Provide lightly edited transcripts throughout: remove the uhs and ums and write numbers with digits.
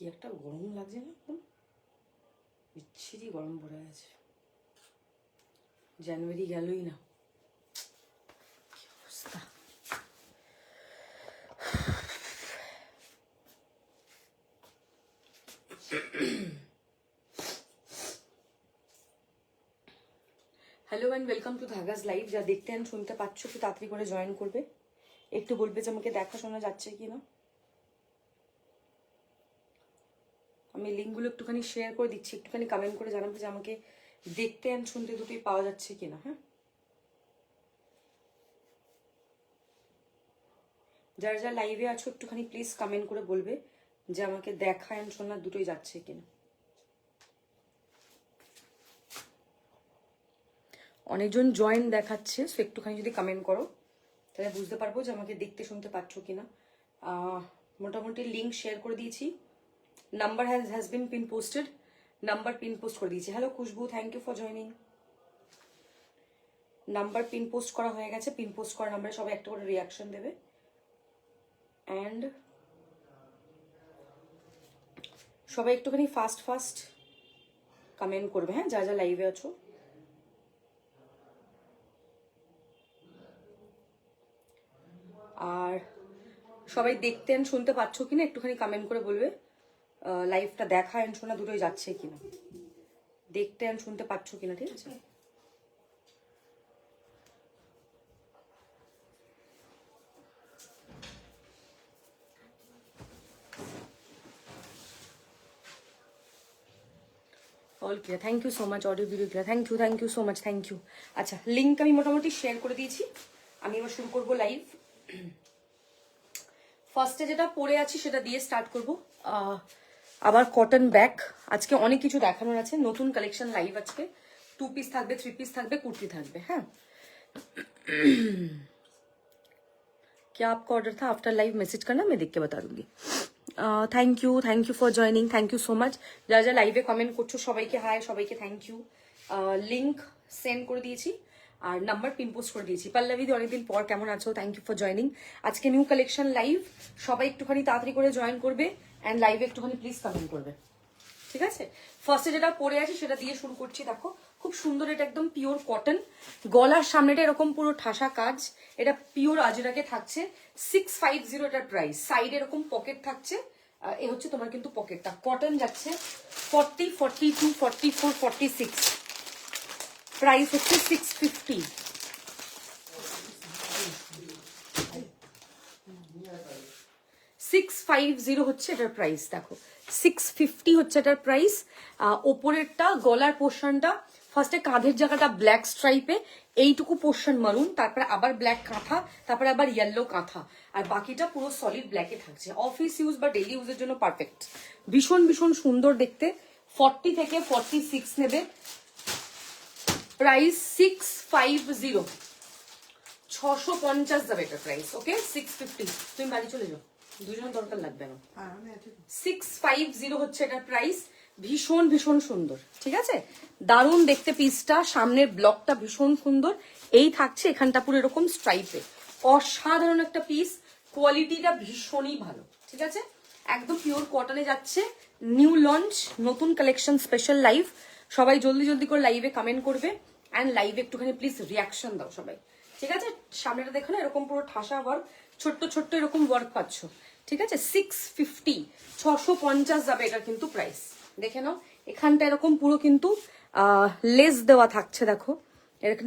কি একটা গরম লাগছে না, একদম বিচ্ছিরি গরম পড়ে গেছে। জানুয়ারি গেলই না, কি অবস্থা। Hello and welcome to Dhagas live. যা দেখতে অ্যান্ড শুনতে পাচ্ছ একটু তাড়াতাড়ি করে জয়েন করবে, একটু বলবে যে আমাকে দেখা শোনা যাচ্ছে কি না। আমি লিঙ্কগুলো একটুখানি শেয়ার করে দিচ্ছি, একটুখানি কমেন্ট করে জানাবে যে আমাকে দেখতে অ্যান্ড শুনতে দুটোই পাওয়া যাচ্ছে কিনা। হ্যাঁ, যারা যারা লাইভে আছো একটুখানি প্লিজ কমেন্ট করে বলবে যে আমাকে দেখা অ্যান্ড শোনা দুটোই যাচ্ছে কিনা। অনেকজন জয়েন দেখাচ্ছে, সো একটুখানি যদি কমেন্ট করো তাহলে বুঝতে পারবো যে আমাকে দেখতে শুনতে পাচ্ছ কিনা। মোটামুটি লিঙ্ক শেয়ার করে দিয়েছি। Number has been pin posted, number pin post করে দিয়েছি। Hello Khushboo, thank you for joining. Number pin post করা হয়ে গেছে, পিন পোস্ট করা নাম্বারে সবাই একটা করে রিয়াকশন দেবে অ্যান্ড সবাই একটুখানি ফাস্ট কমেন্ট করবে। হ্যাঁ, যা যা লাইভে আছো। আর সবাই দেখতে অ্যান্ড শুনতে পাচ্ছ কিনা একটুখানি কমেন্ট করে বলবে। লাইভটা দেখা অ্যান্ড শোনা দুটোই যাচ্ছে কিনা, দেখতে অ্যান্ড শুনতে পাচ্ছ কিনা। ঠিক আছে, all clear, thank you so much. Audio video clear, thank you so much, thank you. আচ্ছা, লিঙ্ক আমি মোটামুটি শেয়ার করে দিয়েছি। আমি এবার শুরু করবো লাইভ। ফার্স্টে যেটা পরে আছি সেটা দিয়ে স্টার্ট করবো। আবার কটন ব্যাগ, আজকে অনেক কিছু দেখানোর আছে, নতুন কালেকশন লাইভ আজকে। 2 পিস থাকবে, 3 পিস থাকবে, কুর্তি থাকবে। হ্যাঁ, क्या आपका ऑर्डर था? आफ्टर लाइव मैसेज करना, मैं देख के बता दूंगी। Thank you for joining, thank you so माच। যারা যারা লাইভে কমেন্ট করছো সবাইকে হাই, সবাইকে থ্যাংক ইউ। লিঙ্ক সেন্ড করে দিয়েছি আর নাম্বার পিন পোস্ট করে দিয়েছি। পল্লবীদি অনেকদিন পর, কেমন আছো? Thank you for joining. আজকে নিউ কালেকশন লাইভ, সবাই একটুখানি তাড়াতাড়ি করে জয়েন করবে অ্যান্ড লাইভে একটুখানি প্লিজ কমেন্ট করবে। ঠিক আছে, ফার্স্টে যেটা পরে আছে সেটা দিয়ে শুরু করছি। দেখো খুব সুন্দর, এটা একদম পিওর কটন। গলার সামনেটা এরকম পুরো ঠাসা কাজ, এটা পিওর আজরাকে থাকছে। 650 এটার প্রাইস। সাইডে এরকম পকেট থাকছে, এ হচ্ছে তোমার কিন্তু পকেটটা। কটন যাচ্ছে 40, 42, 44, 46, প্রাইস হচ্ছে 650। $650 হচ্ছে এটার প্রাইস। দেখো 650 হচ্ছে এটার প্রাইস। ওপরেরটা গলার পোর্শনটা ফার্স্টে কাঁধের জায়গাটা ব্ল্যাক স্ট্রাইপে, এইটুকু পোর্শন মারুন, তারপরে আবার ব্ল্যাক কাঁথা, তারপরে আবার ইয়েলো কাঁথা, আর বাকিটা পুরো সলিড ব্ল্যাকে থাকছে। অফিস ইউজ বা ডেইলি ইউজের জন্য পারফেক্ট। ভীষণ ভীষণ সুন্দর দেখতে। 40 থেকে 46 নেবে। প্রাইস 650, 650 যাবে এটার প্রাইস। ওকে, 650। তুমি বাড়ি চলে যাও, দুজনের দরকার লাগবে না। 650 হচ্ছে এটার প্রাইস। ভীষণ ভীষণ সুন্দর, ঠিক আছে, দারুণ দেখতে পিসটা। সামনের ব্লকটা ভীষণ সুন্দর, এই থাকছে এখানটা পুরো এরকম স্ট্রাইপে। অসাধারণ একটা পিস, কোয়ালিটিটা ভীষণই ভালো। ঠিক আছে, একদম পিওর কটনে যাচ্ছে। নিউ লঞ্চ, নতুন কালেকশন, স্পেশাল লাইভ। সবাই জলদি জলদি করে লাইভে কমেন্ট করবে অ্যান্ড লাইভে একটুখানি প্লিজ রিয়াকশন দাও সবাই। ঠিক আছে, সামনেটা দেখো না এরকম পুরো ঠাসা ওয়ার্ক, ছোট্ট ছোট্ট এরকম ওয়ার্ক পাচ্ছ। ঠিক আছে, 650, 650 যাবে এটা কিন্তু প্রাইস। দেখে নাও, এখানটা এরকম পুরো কিন্তু লেস দেওয়া থাকছে। দেখো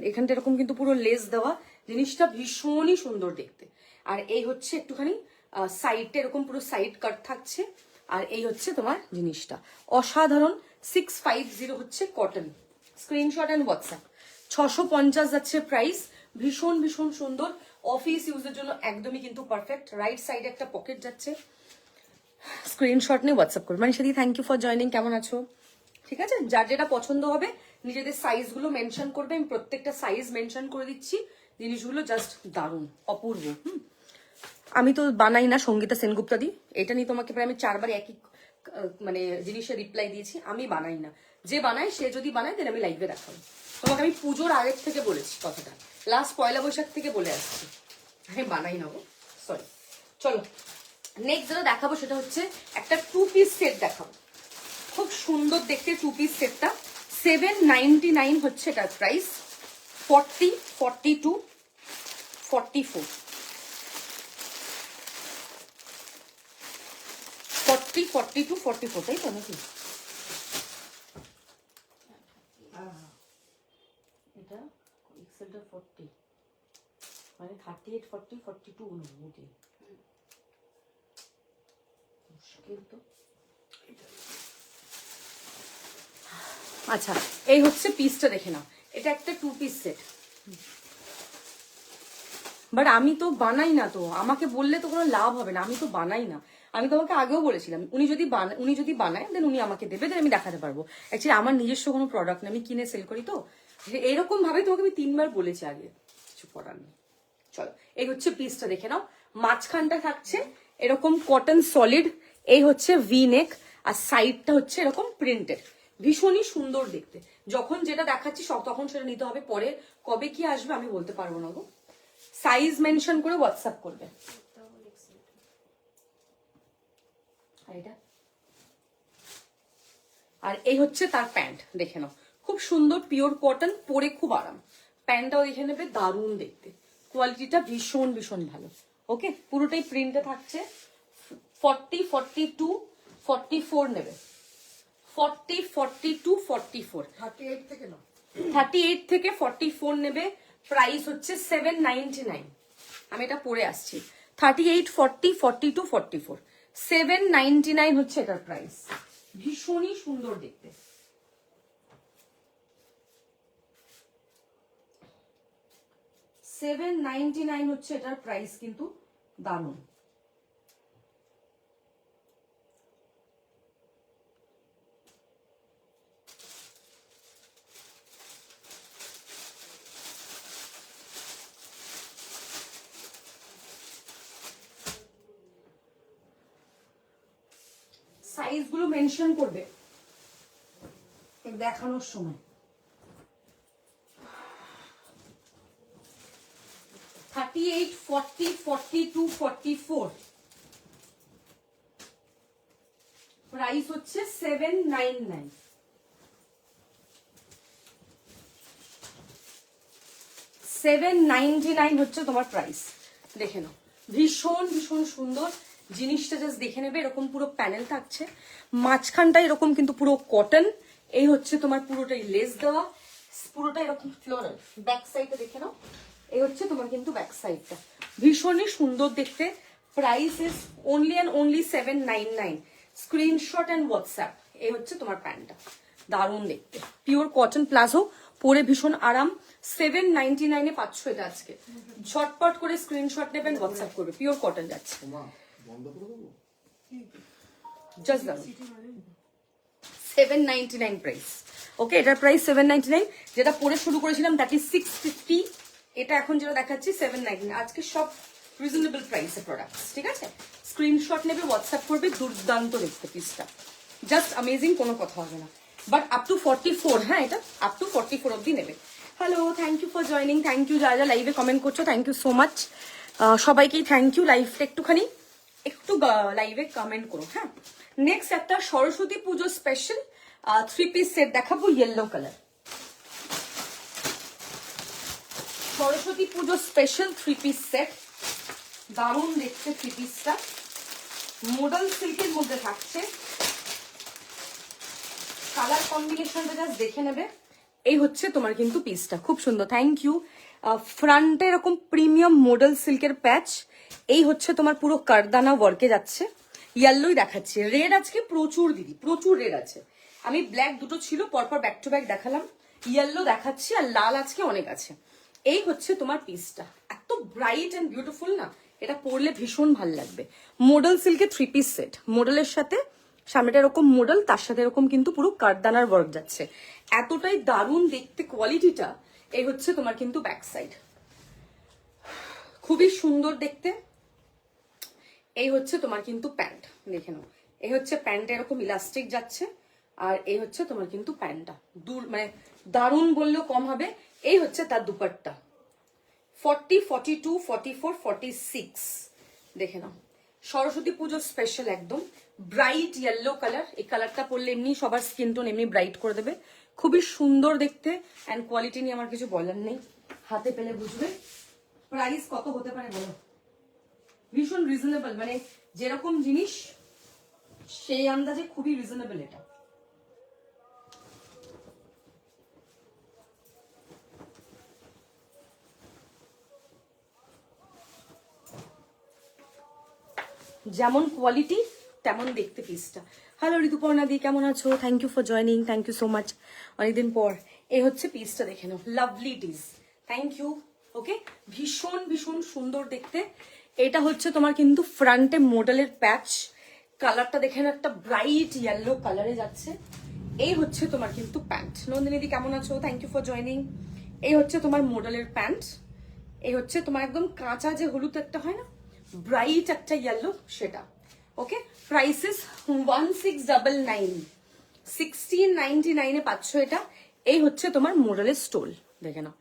এখানটা এরকম কিন্তু পুরো লেস দেওয়া, জিনিসটা ভীষণই সুন্দর দেখতে। আর এই হচ্ছে একটুখানি সাইডটা এরকম পুরো সাইড কাট থাকছে, আর এই হচ্ছে তোমার জিনিসটা অসাধারণ। 650 হচ্ছে কটন। Screenshot and WhatsApp. 650 যাচ্ছে প্রাইস। ভীষণ ভীষণ সুন্দর, অফিস ইউজের জন্য একদমই কিন্তু পারফেক্ট। রাইট সাইডে একটা পকেট যাচ্ছে। স্ক্রিনশট নিয়ে হোয়াটসঅ্যাপ করবে। মানে সেদি থ্যাংক ইউ ফর জয়নিং, কেমন আছো? ঠিক আছে, যার যেটা পছন্দ হবে নিজেদের সাইজগুলো মেনশন করবে। আমি প্রত্যেকটা সাইজ মেনশন করে দিচ্ছি। জিনিসগুলো জাস্ট দারুণ, অপূর্ব। আমি তো বানাই না, সঙ্গীতা সেনগুপ্তা দি। এটা নিয়ে তোমাকে প্রায় আমি 4 বার একই মানে জিনিসের রিপ্লাই দিয়েছি। আমি বানাই না, যে বানায় সে যদি বানায় তাহলে আমি লাইভে দেখাবো। তোমাকে আমি পুজোর আগের থেকে বলেছি কথাটা, লাস্ট পয়লা বৈশাখ থেকে বলে আসছি। আমি বানাই না গো, সরি। চলো নেক্সট যেটা দেখাবো সেটা হচ্ছে একটা 2 পিস সেট দেখাবো, খুব সুন্দর দেখতে 2 পিস সেটটা। 799 হচ্ছে এটার প্রাইস। 40, 42, 44, 40, 42, 44, তাই তো নাকি? এটা এক্সেলটা 40 মানে 38, 40, 42 অনুভূতি মুশকিল তো। আচ্ছা, এই হচ্ছে পিসটা, দেখে নাও। এটা একটা 2 পিস সেট, বাট আমি তো বানাই না, তো আমাকে বললে তো কোনো লাভ হবে না, আমি তো বানাই না। আমি তোমাকে আগেও বলেছিলাম, উনি যদি বানায় দেন উনি আমাকে দেবে, দেন আমি দেখাতে পারবো। অ্যাকচুয়ালি আমার নিজস্ব কোনো প্রোডাক্ট না, আমি কিনে সেল করি। তো এরকম ভাবে তোমাকে আমি 3 বার বলেছি আগে, কিছু করার নেই। চলো, এই হচ্ছে পিসটা, দেখে নাও। মাঝখানটা থাকছে এরকম কটন সলিড, এই হচ্ছে ভি নেক, আর সাইডটা হচ্ছে এরকম প্রিন্টেড। ভীষণই সুন্দর দেখতে। যখন যেটা দেখাচ্ছি তখন সেটা নিতে হবে, পরে কবে কি আসবে আমি বলতে পারবো না গো। সাইজ মেনশন করে হোয়াটসঅ্যাপ করবে। আর এই হচ্ছে তার প্যান্ট, দেখে নাও। খুব সুন্দর পিওর কটন, পরে খুব আরাম। প্যান্টটাও দেখে নেবে, দারুণ দেখতে, কোয়ালিটিটা ভীষণ ভীষণ ভালো। ওকে, পুরোটাই প্রিন্টে থাকছে। 40, 42, 44 নেবে। 40, 42, 44, 38 থেকে না, 38 থেকে 44 নেবে। প্রাইস হচ্ছে 799। আমি এটা পরে আসছি। 38, 40, 42, 44, 799 হচ্ছে এটার প্রাইস। ভীষণই সুন্দর দেখতে। $799 হচ্ছে এটার প্রাইস, কিন্তু দারুণ। সাইজ গুলো মেনশন করবে দেখানোর সময়। 38, 40, 42, 44, প্রাইস হচ্ছে 799। $799 হচ্ছে তোমার প্রাইস, দেখে নাও। ভীষণ ভীষণ সুন্দর জিনিসটা, জাস্ট দেখে নেবে। এরকম পুরো প্যানেল থাকছে, মাঝখানটা এরকম কিন্তু পুরো কটন। এই হচ্ছে তোমার পুরোটাই লেস দেওয়া, পুরোটা এরকম ফ্লোরাল। ব্যাক সাইডটা দেখে নাও, এই হচ্ছে তোমার কিন্তু ব্যাক সাইডটা। ভীষণই সুন্দর দেখতে। Price is only and only 799। Screenshot and WhatsApp. এই হচ্ছে তোমার প্যান্টটা, দারুণ দেখতে, পিওর কটন প্লাজো, পরে ভীষণ আরাম। 799 এ পাচ্ছ এটা আজকে। ঝটপট করে স্ক্রিনশট নেবেন, হোয়াটসঅ্যাপ করবে। পিওর কটন যাচ্ছে, জাস্ট দারুন। 799 প্রাইস। ওকে, এটার প্রাইস 799। যেটা পরে শুরু করেছিলাম দ্যাট ইজ 650। এটা এখন যেটা দেখাচ্ছি 799। আজকে সব রিজনেবল প্রাইসে প্রোডাক্ট, ঠিক আছে? স্ক্রিনশট নেবে, হোয়াটসঅ্যাপ করবে। দুর্দান্ত দেখতে পিসটা, জাস্ট অ্যামেজিং, কোনো কথা হবে না। বাট আপ টু 44, হ্যাঁ, এটা আপ টু 44 অব্দি নেবে। Hello, thank you for joining. Thank you যারা লাইভে কমেন্ট করছো, থ্যাংক ইউ সো মাচ। সবাইকেই থ্যাংক ইউ। লাইভটা একটু লাইভে কমেন্ট করো, হ্যাঁ। নেক্সট একটা সরস্বতী পুজো স্পেশাল 3 পিস সেট দেখাবো, ইয়েলো কালার। সরস্বতী পুজো স্পেশাল 3 পিস সেট, দারুণ দেখতে 3 পিসটা। মডেল সিল্কের মধ্যে থাকছে। কালার কম্বিনেশনটা জাস্ট দেখে নেবে। এই হচ্ছে তোমার কিন্তু পিসটা, খুব সুন্দর। Thank you. ফ্রন্টে এরকম প্রিমিয়াম মডেল সিল্কের প্যাচ। এই হচ্ছে তোমার পুরো কারদানা ওয়ার্কে যাচ্ছে। ইয়েলোই দেখাচ্ছি, রেড আজকে প্রচুর দিদি, প্রচুর রেড আছে। আমি ব্ল্যাক দুটো ছিল, পরপর ব্যাক টু ব্যাক দেখালাম। ইয়েলো দেখাচ্ছি, আর লাল আজকে অনেক আছে। এই হচ্ছে তোমার পিসটা, এত ব্রাইট এন্ড বিউটিফুল না, এটা পরলে ভীষণ ভাল লাগবে। মডেল সিল্কের 3 পিস সেট, মডেলের সাথে সামনেটা এরকম মডেল, তার সাথে এরকম কিন্তু পুরো কারদানার ওয়ার্ক যাচ্ছে। এতটাই দারুণ দেখতে কোয়ালিটিটা। এই হচ্ছে তোমার কিন্তু ব্যাক সাইড, খুবই সুন্দর দেখতে। এই হচ্ছে তোমার কিন্তু প্যান্ট, দেখে নাও। এই হচ্ছে প্যান্ট, এরকম ইলাস্টিক যাচ্ছে। আর এই হচ্ছে তোমার কিন্তু প্যান্টটা, মানে দারুণ বললেও কম হবে। এই হচ্ছে তার দুপাট্টা। 40, 42, 44, 46, দেখে নাও। সরস্বতী পুজোর স্পেশাল একদম ব্রাইট ইয়েলো কালার। এই কালারটা পরলে এমনি সবার স্কিন টোন এমনি ব্রাইট করে দেবে, খুবই সুন্দর দেখতে। অ্যান্ড কোয়ালিটি নিয়ে আমার কিছু বলার নেই, হাতে পেলে বুঝবে। প্রাইস কত হতে পারে বলো? ভীষণ রিজনেবল, মানে যেরকম জিনিস সেই আন্দাজে খুবই রিজনেবল এটা। যেমন কোয়ালিটি তেমন দেখতে পিসটা। হ্যালো ঋতুপর্ণা দি, কেমন আছো? Thank you for joining, thank you so much, অনেকদিন পর। এই হচ্ছে পিসটা, দেখে নাও, lovely it is, thank you. Okay, ভীষণ ভীষণ সুন্দর দেখতে। এটা হচ্ছে তোমার কিন্তু ফ্রন্টে মডেলের প্যাচ, কালারটা দেখে নাও, একটা ব্রাইট ইয়েলো কালারে যাচ্ছে। এই হচ্ছে তোমার কিন্তু প্যান্ট। নন্দিনী দি কেমন আছো? Thank you for joining. এই হচ্ছে তোমার মডেলের প্যান্ট। এই হচ্ছে তোমার একদম কাঁচা যে হলুদ একটা হয় না, ব্রাইট একটা ইয়েলো, সেটা। ওকে, প্রাইসেস 1699, 1699 এ পাচ্ছ এটা। এই হচ্ছে তোমার মডেলের স্টোল, দেখে নাও,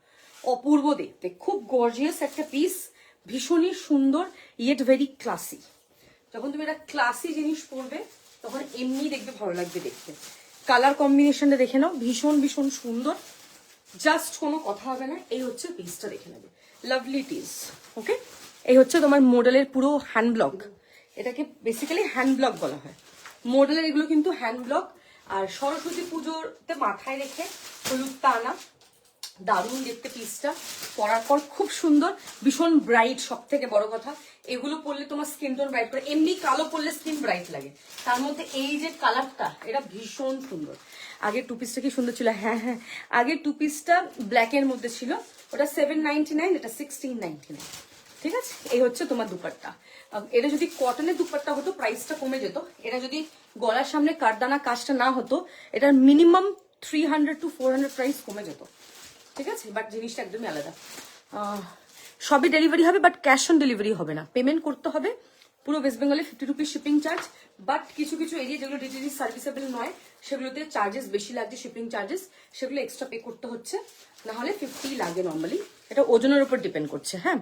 অপূর্ব দেখতে, খুব গর্জিয়াস একটা পিস, ভীষণই সুন্দর, ইয়েট ভেরি ক্লাসি। যখন তুমি একটা ক্লাসি জিনিস পরবে তখন এমনি দেখবে ভালো লাগবে দেখতে। কালার কম্বিনেশনটা দেখে নাও, ভীষণ ভীষণ সুন্দর, জাস্ট কোনো কথা হবে না। এই হচ্ছে পিসটা, দেখে নেবে, লাভলি পিস। ওকে, এই হচ্ছে তোমার মডেলের পুরো হ্যান্ড ব্লক, এটাকে বেসিক্যালি হ্যান্ড ব্লক বলা হয়। মডেলের এগুলো কিন্তু হ্যান্ড ব্লক। আর সরস্বতী পুজোতে মাথায় রেখে হলুদটা আনা, দারুণ দেখতে পিসটা, পরার পর খুব সুন্দর, ভীষণ ব্রাইট। সব থেকে বড় কথা, এগুলো পরলে তোমার স্কিন টোন ব্রাইট করে, এমনি কালো পরলে স্কিন ব্রাইট লাগে, তার মধ্যে এই যে কালারটা, এটা ভীষণ সুন্দর। আগের টু পিসটা কি সুন্দর ছিল, হ্যাঁ হ্যাঁ, আগের টু পিসটা ব্ল্যাকের মধ্যে ছিল, ওটা 799, এটা 1699। ঠিক আছে, এই হচ্ছে তোমার দুপাট্টা। এটা যদি কটনের দুপাট্টা হতো প্রাইসটা কমে যেত, এটা যদি গলার সামনে কাঠদানা কাজটা না হতো, এটার মিনিমাম 300 to 400 প্রাইস কমে যেত। ঠিক আছে, বাট জিনিসটা একদমই আলাদা। সবই ডেলিভারি হবে, বাট ক্যাশ অন ডেলিভারি হবে না, পেমেন্ট করতে হবে। পুরো ওয়েস্ট বেঙ্গলে 50 রুপিস শিপিং চার্জ, বাট কিছু কিছু এরিয়া যেগুলো ডিটিডি সার্ভিসেবল নয় সেগুলোতে চার্জেস বেশি লাগছে, শিপিং চার্জেস, সেগুলো এক্সট্রা পে করতে হচ্ছে, না হলে 50 লাগে নর্মালি। এটা ওজনের উপর ডিপেন্ড করছে। হ্যাঁ,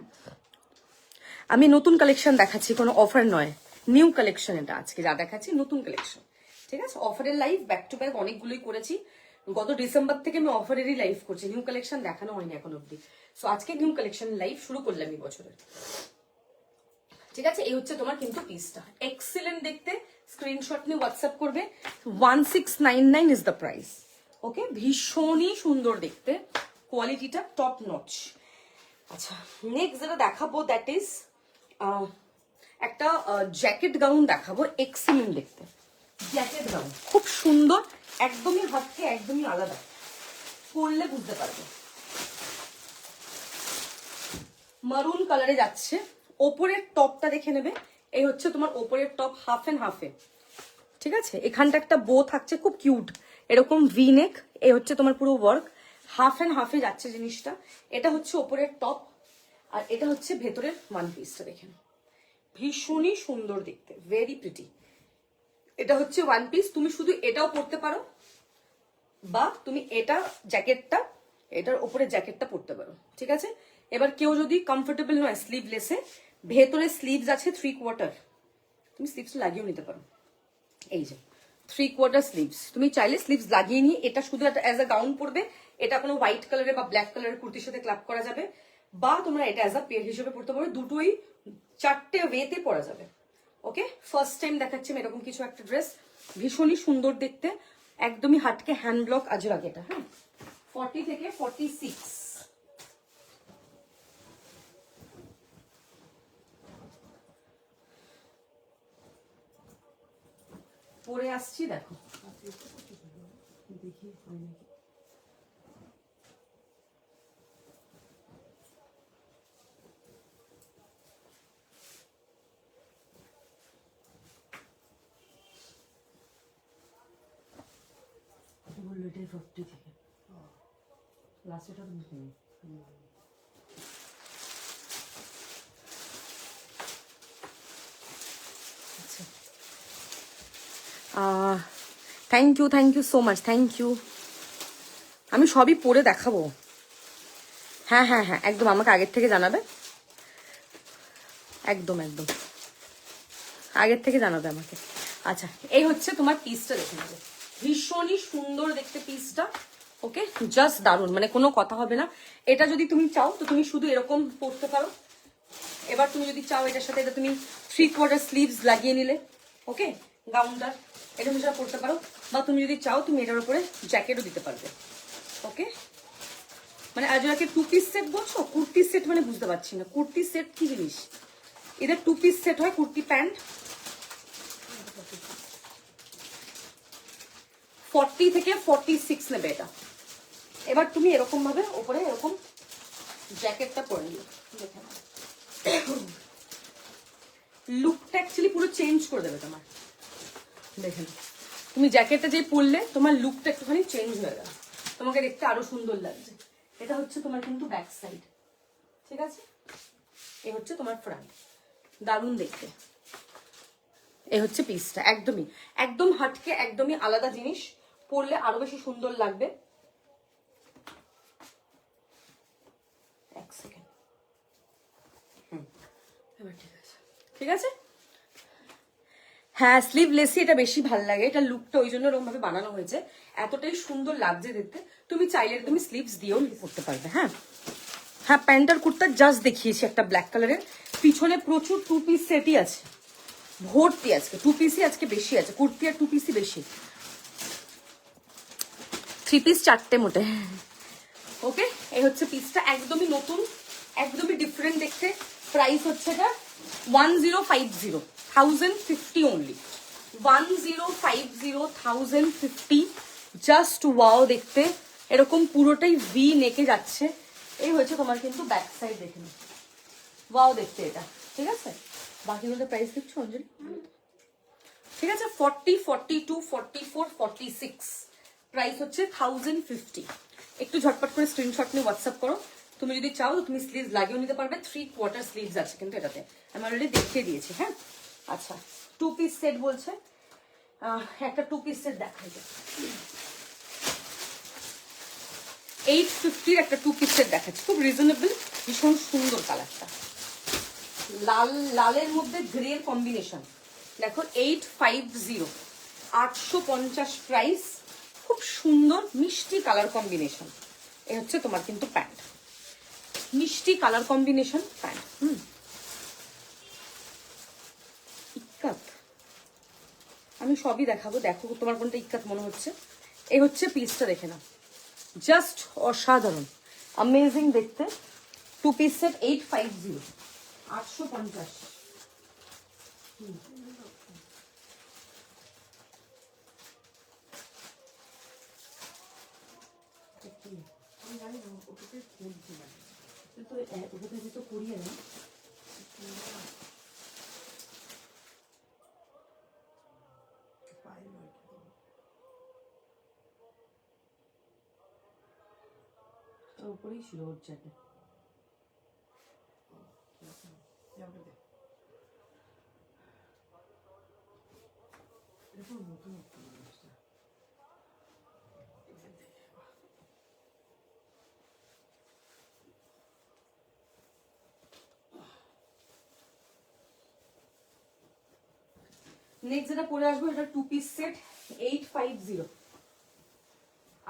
আমি নতুন কালেকশন দেখাচ্ছি, কোনো অফার নয়, নিউ কালেকশন এটা আজকে যা দেখাচ্ছি, নতুন কালেকশন। ঠিক আছে, অফারের লাইভ ব্যাক টু ব্যাক অনেকগুলোই করেছি, গত ডিসেম্বর থেকে আমি অফারেরই লাইভ করছি, নিউ কালেকশন দেখানো হয়নি এখন অব্দি। সো আজকে নিউ কালেকশন লাইভ শুরু করলাম এই বছরের। ঠিক আছে, এই হচ্ছে তোমার কিন্তু পিসটা, এক্সিলেন্ট দেখতে, স্ক্রিনশট নিয়ে হোয়াটসঅ্যাপ করবে। 1699 ইজ দ্য প্রাইস। ওকে, ভীষণই সুন্দর দেখতে, কোয়ালিটিটা টপ নচ। আচ্ছা, নেক্সট যেটা দেখাবো দ্যাট ইজ একটা জ্যাকেট গাউন দেখাবো, এক্সিলেন্ট দেখতে জ্যাকেট গাউন, খুব সুন্দর, একদমই হাত থেকে একদমই আলাদা, পরলে বুঝতে পারবে। মারুন কালারে যাচ্ছে, ওপরের টপটা দেখে নেবে, এই হচ্ছে তোমার ওপরের টপ, হাফ এন্ড হাফে। ঠিক আছে, এখানটা একটা বো থাকছে খুব কিউট, এরকম ভি নেক, এই হচ্ছে তোমার পুরো ওয়ার্ক, হাফ এন্ড হাফে যাচ্ছে জিনিসটা। এটা হচ্ছে ওপরের টপ, আর এটা হচ্ছে ভেতরের ওয়ান পিসটা, দেখেন ভীষণই সুন্দর দেখতে, ভেরি প্রিটি। এটা হচ্ছে ওয়ান পিস, তুমি শুধু এটাও পরতে পারো, বা তুমি এটা জ্যাকেটটা, এটার ওপরে জ্যাকেটটা পরতে পারো। ঠিক আছে, এবার কেউ যদি কমফোর্টেবল নয় স্লিভলেসে, ভেতরে স্লিভস আছে 3/4, তুমি স্লিভস লাগিয়েও নিতে পারো। এই যে 3/4 স্লিভস, তুমি চাইলে স্লিভস লাগিয়ে নিয়ে এটা শুধু একটা অ্যাজ আ গাউন পরবে, এটা কোনো হোয়াইট কালারের বা ব্ল্যাক কালারের কুর্তির সাথে ক্লাব করা যাবে, বা তোমরা এটা অ্যাজ আ পেয়ার হিসেবে পরতে পারো, দুটোই 4টে ওয়েতে পরা যাবে। ওকে, ফার্স্ট টাইম দেখাচ্ছি এরকম কিছু একটা ড্রেস, ভীষণই সুন্দর দেখতে, একদমই হাটকে হ্যান্ড ব্লক আজরাক এটা। হ্যাঁ, 40 থেকে 46 পরে আসছি, দেখো দেখি হয় নাকি। বললো এটাই 40 থেকে লাস্টেটা তো বুঝতে নেই। আচ্ছা, thank you so much, thank you. আমি সবই পরে দেখাবো। হ্যাঁ হ্যাঁ হ্যাঁ, একদম আমাকে আগের থেকে জানাবে, একদম একদম। আগের থেকে জানাবে আমাকে। আচ্ছা, এই হচ্ছে তোমার পিসটা, দেখে নেবে ভীষণই সুন্দর দেখতে পিসটা। ওকে, জাস্ট দারুণ, মানে কোনো কথা হবে না। এটা যদি তুমি চাও তো তুমি শুধু এরকম পরতে পারো। এবার তুমি যদি চাও এটার সাথে এটা তুমি 3/4 স্লিভস লাগিয়ে নিলে, ওকে, গাউনটা এটা তুমি সেটা পরতে পারো। বা তুমি যদি চাও তুমি এটার উপরে জ্যাকেটও দিতে পারবে। ওকে, মানে আজ ওকে 2 পিস সেট বলছো, কুর্তি সেট মানে বুঝতে পারছি না কুর্তি সেট কি জিনিস। এদের 2 পিস সেট হয়, কুর্তি প্যান্ট। 40 থেকে 46 নেবে এটা। এবার তুমি এরকম ভাবে উপরে এরকম জ্যাকেটটা পরে নিও, দেখে নাও লুকটা অ্যাকচুয়ালি পুরো চেঞ্জ করে দেবে তোমার। দেখে নাও, তুমি জ্যাকেটটা যে পরলে তোমার লুকটা একটুখানি চেঞ্জ হয়ে গেল, তোমাকে দেখতে আরো সুন্দর লাগছে। এটা হচ্ছে তোমার কিন্তু ব্যাক সাইড, ঠিক আছে? এই হচ্ছে তোমার ফ্রন্ট, দারুণ দেখতে। এই হচ্ছে পিসটা, একদমই একদম হাটকে, একদমই আলাদা জিনিস, পরলে আরো বেশি সুন্দর লাগবে। এক সেকেন্ড, এবার ঠিক আছে, ঠিক আছে। হ্যাঁ, স্লিভলেসই এটা বেশি ভালো লাগে, এটা লুকটা ওই জন্য এরকম ভাবে বানানো হয়েছে, এতটাই সুন্দর লাগছে দেখতে। তুমি চাইলে তুমি স্লিভস দিয়েও পরতে পারবে। হ্যাঁ হ্যাঁ, প্যান্ট আর কুর্তা জাস্ট দেখিয়েছি একটা ব্ল্যাক কালারের, পিছনে প্রচুর 2 পিস সেটই আছে, ভর্তি আজকে 2 পিসই আজকে বেশি আছে, কুর্তি আর 2 পিসই বেশি, 3 পিস 4টে মোটে। ওকে, এই হচ্ছে পিসটা, একদমই নতুন, একদমই ডিফারেন্ট দেখতে। প্রাইস হচ্ছে এটা 1050 অনলি, 1050 জাস্ট ওয়াও দেখতে, এরকম পুরোটাই ভি নেকে যাচ্ছে। এই হচ্ছে তোমার কিন্তু ব্যাক সাইড, দেখে নি ওয়াও দেখতে এটা, ঠিক আছে? বাকিগুলোর প্রাইস দিচ্ছ অঞ্জলি, ঠিক আছে? 40, 42, 44, 46 প্রাইস হচ্ছে 1050। একটু ঝটপট করে স্ক্রিনশট নিয়ে হোয়াটসঅ্যাপ করো। তুমি যদি চাও তো তুমি স্লিভস লাগিয়েও নিতে পারবে, 3/4 স্লিভস আছে কিন্তু এটাতে, আমি অলরেডি দেখিয়ে দিয়েছি। হ্যাঁ, আচ্ছা, 2 পিস সেট বলছে, একটা 2 পিস সেট দেখাই যায়, 850 একটা 2 পিস সেট দেখাচ্ছি, খুব রিজনেবল, ভীষণ সুন্দর কালারটা, লালের মধ্যে গ্রে কম্বিনেশন। দেখো 850, 850 প্রাইস, খুব সুন্দর মিষ্টি কালার কম্বিনেশন। এই হচ্ছে তোমার কিন্তু প্যান্ট, মিষ্টি কালার কম্বিনেশন প্যান্ট। ইক্কাত, আমি সবই দেখাবো, দেখো তোমার কোনটা ইক্কাত মনে হচ্ছে। এই হচ্ছে পিসটা, দেখে নাও, জাস্ট অসাধারণ, অ্যামেজিং দেখতে। 2 পিস সেট 850, 850। করিয়ে না উপরেই ছিল ওর জ্যাকেট। নেক্সট যেটা পরে আসবো, এটা 2 পিস সেট 850,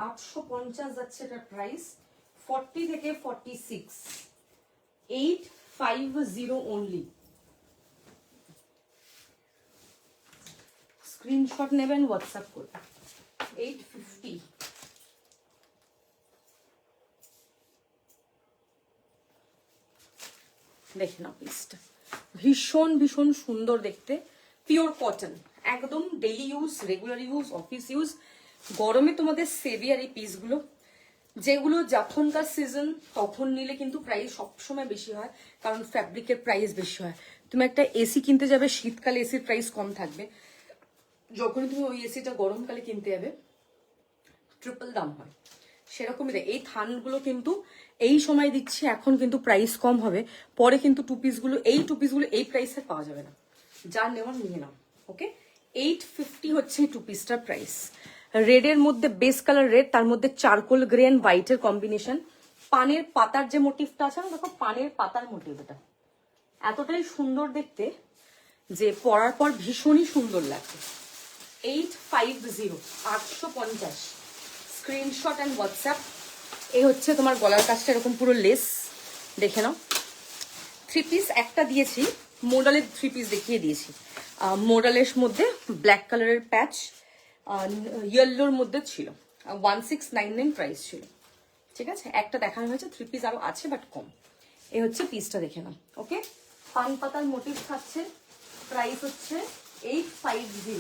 850 যাচ্ছে এটা প্রাইস, 40 থেকে 46, 850 অনলি। স্ক্রিনশট নেবেন, হোয়াটসঅ্যাপ করবেন। 850, দেখে নাও পিসটা, ভীষণ ভীষণ সুন্দর দেখতে, পিওর কটন, একদম daily use, regular use, office use. গরমে তোমাদের সেভিয়ার এই পিসগুলো, যেগুলো যখনকার সিজন তখন নিলে কিন্তু প্রাইস সবসময় বেশি হয়, কারণ ফ্যাব্রিকের প্রাইস বেশি হয়। তুমি একটা এসি কিনতে যাবে, শীতকালে এসির প্রাইস কম থাকবে, যখন তুমি ওই এসিটা গরমকালে কিনতে যাবে ট্রিপল দাম হয়। সেরকমই এই থানগুলো কিন্তু এই সময় দিচ্ছি, এখন কিন্তু প্রাইস কম হবে, পরে কিন্তু 2 পিসগুলো, এই 2 পিসগুলো এই প্রাইসে পাওয়া যাবে না, যা নেওয়ার নিয়ে নাও। ওকে, 850 হচ্ছে এই 2 পিসটার প্রাইস। রেডের মধ্যে বেস কালার রেড, তার মধ্যে চারকোল গ্রে এন্ড হোয়াইটের কম্বিনেশন। পানের পাতার যে মোটিভটা আছে না, দেখো পানের পাতার মোটিভ, এটা এতটাই সুন্দর দেখতে, যে পরার পর ভীষণই সুন্দর লাগবে। 850 850 স্ক্রিনশট অ্যান্ড হোয়াটসঅ্যাপ। এই হচ্ছে তোমার গলার কাজটা এরকম পুরো লেস, দেখে নাও। 3 পিস একটা দিয়েছি, মোডালের 3 পিস দেখিয়ে দিয়েছি। মোডালের মধ্যে ব্ল্যাক কালারের প্যাচ, ইয়েলোর মধ্যে ছিল, 1699 প্রাইস ছিল। ঠিক আছে, একটা দেখানো হয়েছে, 3 পিস আরো আছে বাট কম। এই হচ্ছে পিসটা, দেখে নাও। ওকে, পান পাতার মোটিভ থাকছে, প্রাইস হচ্ছে 850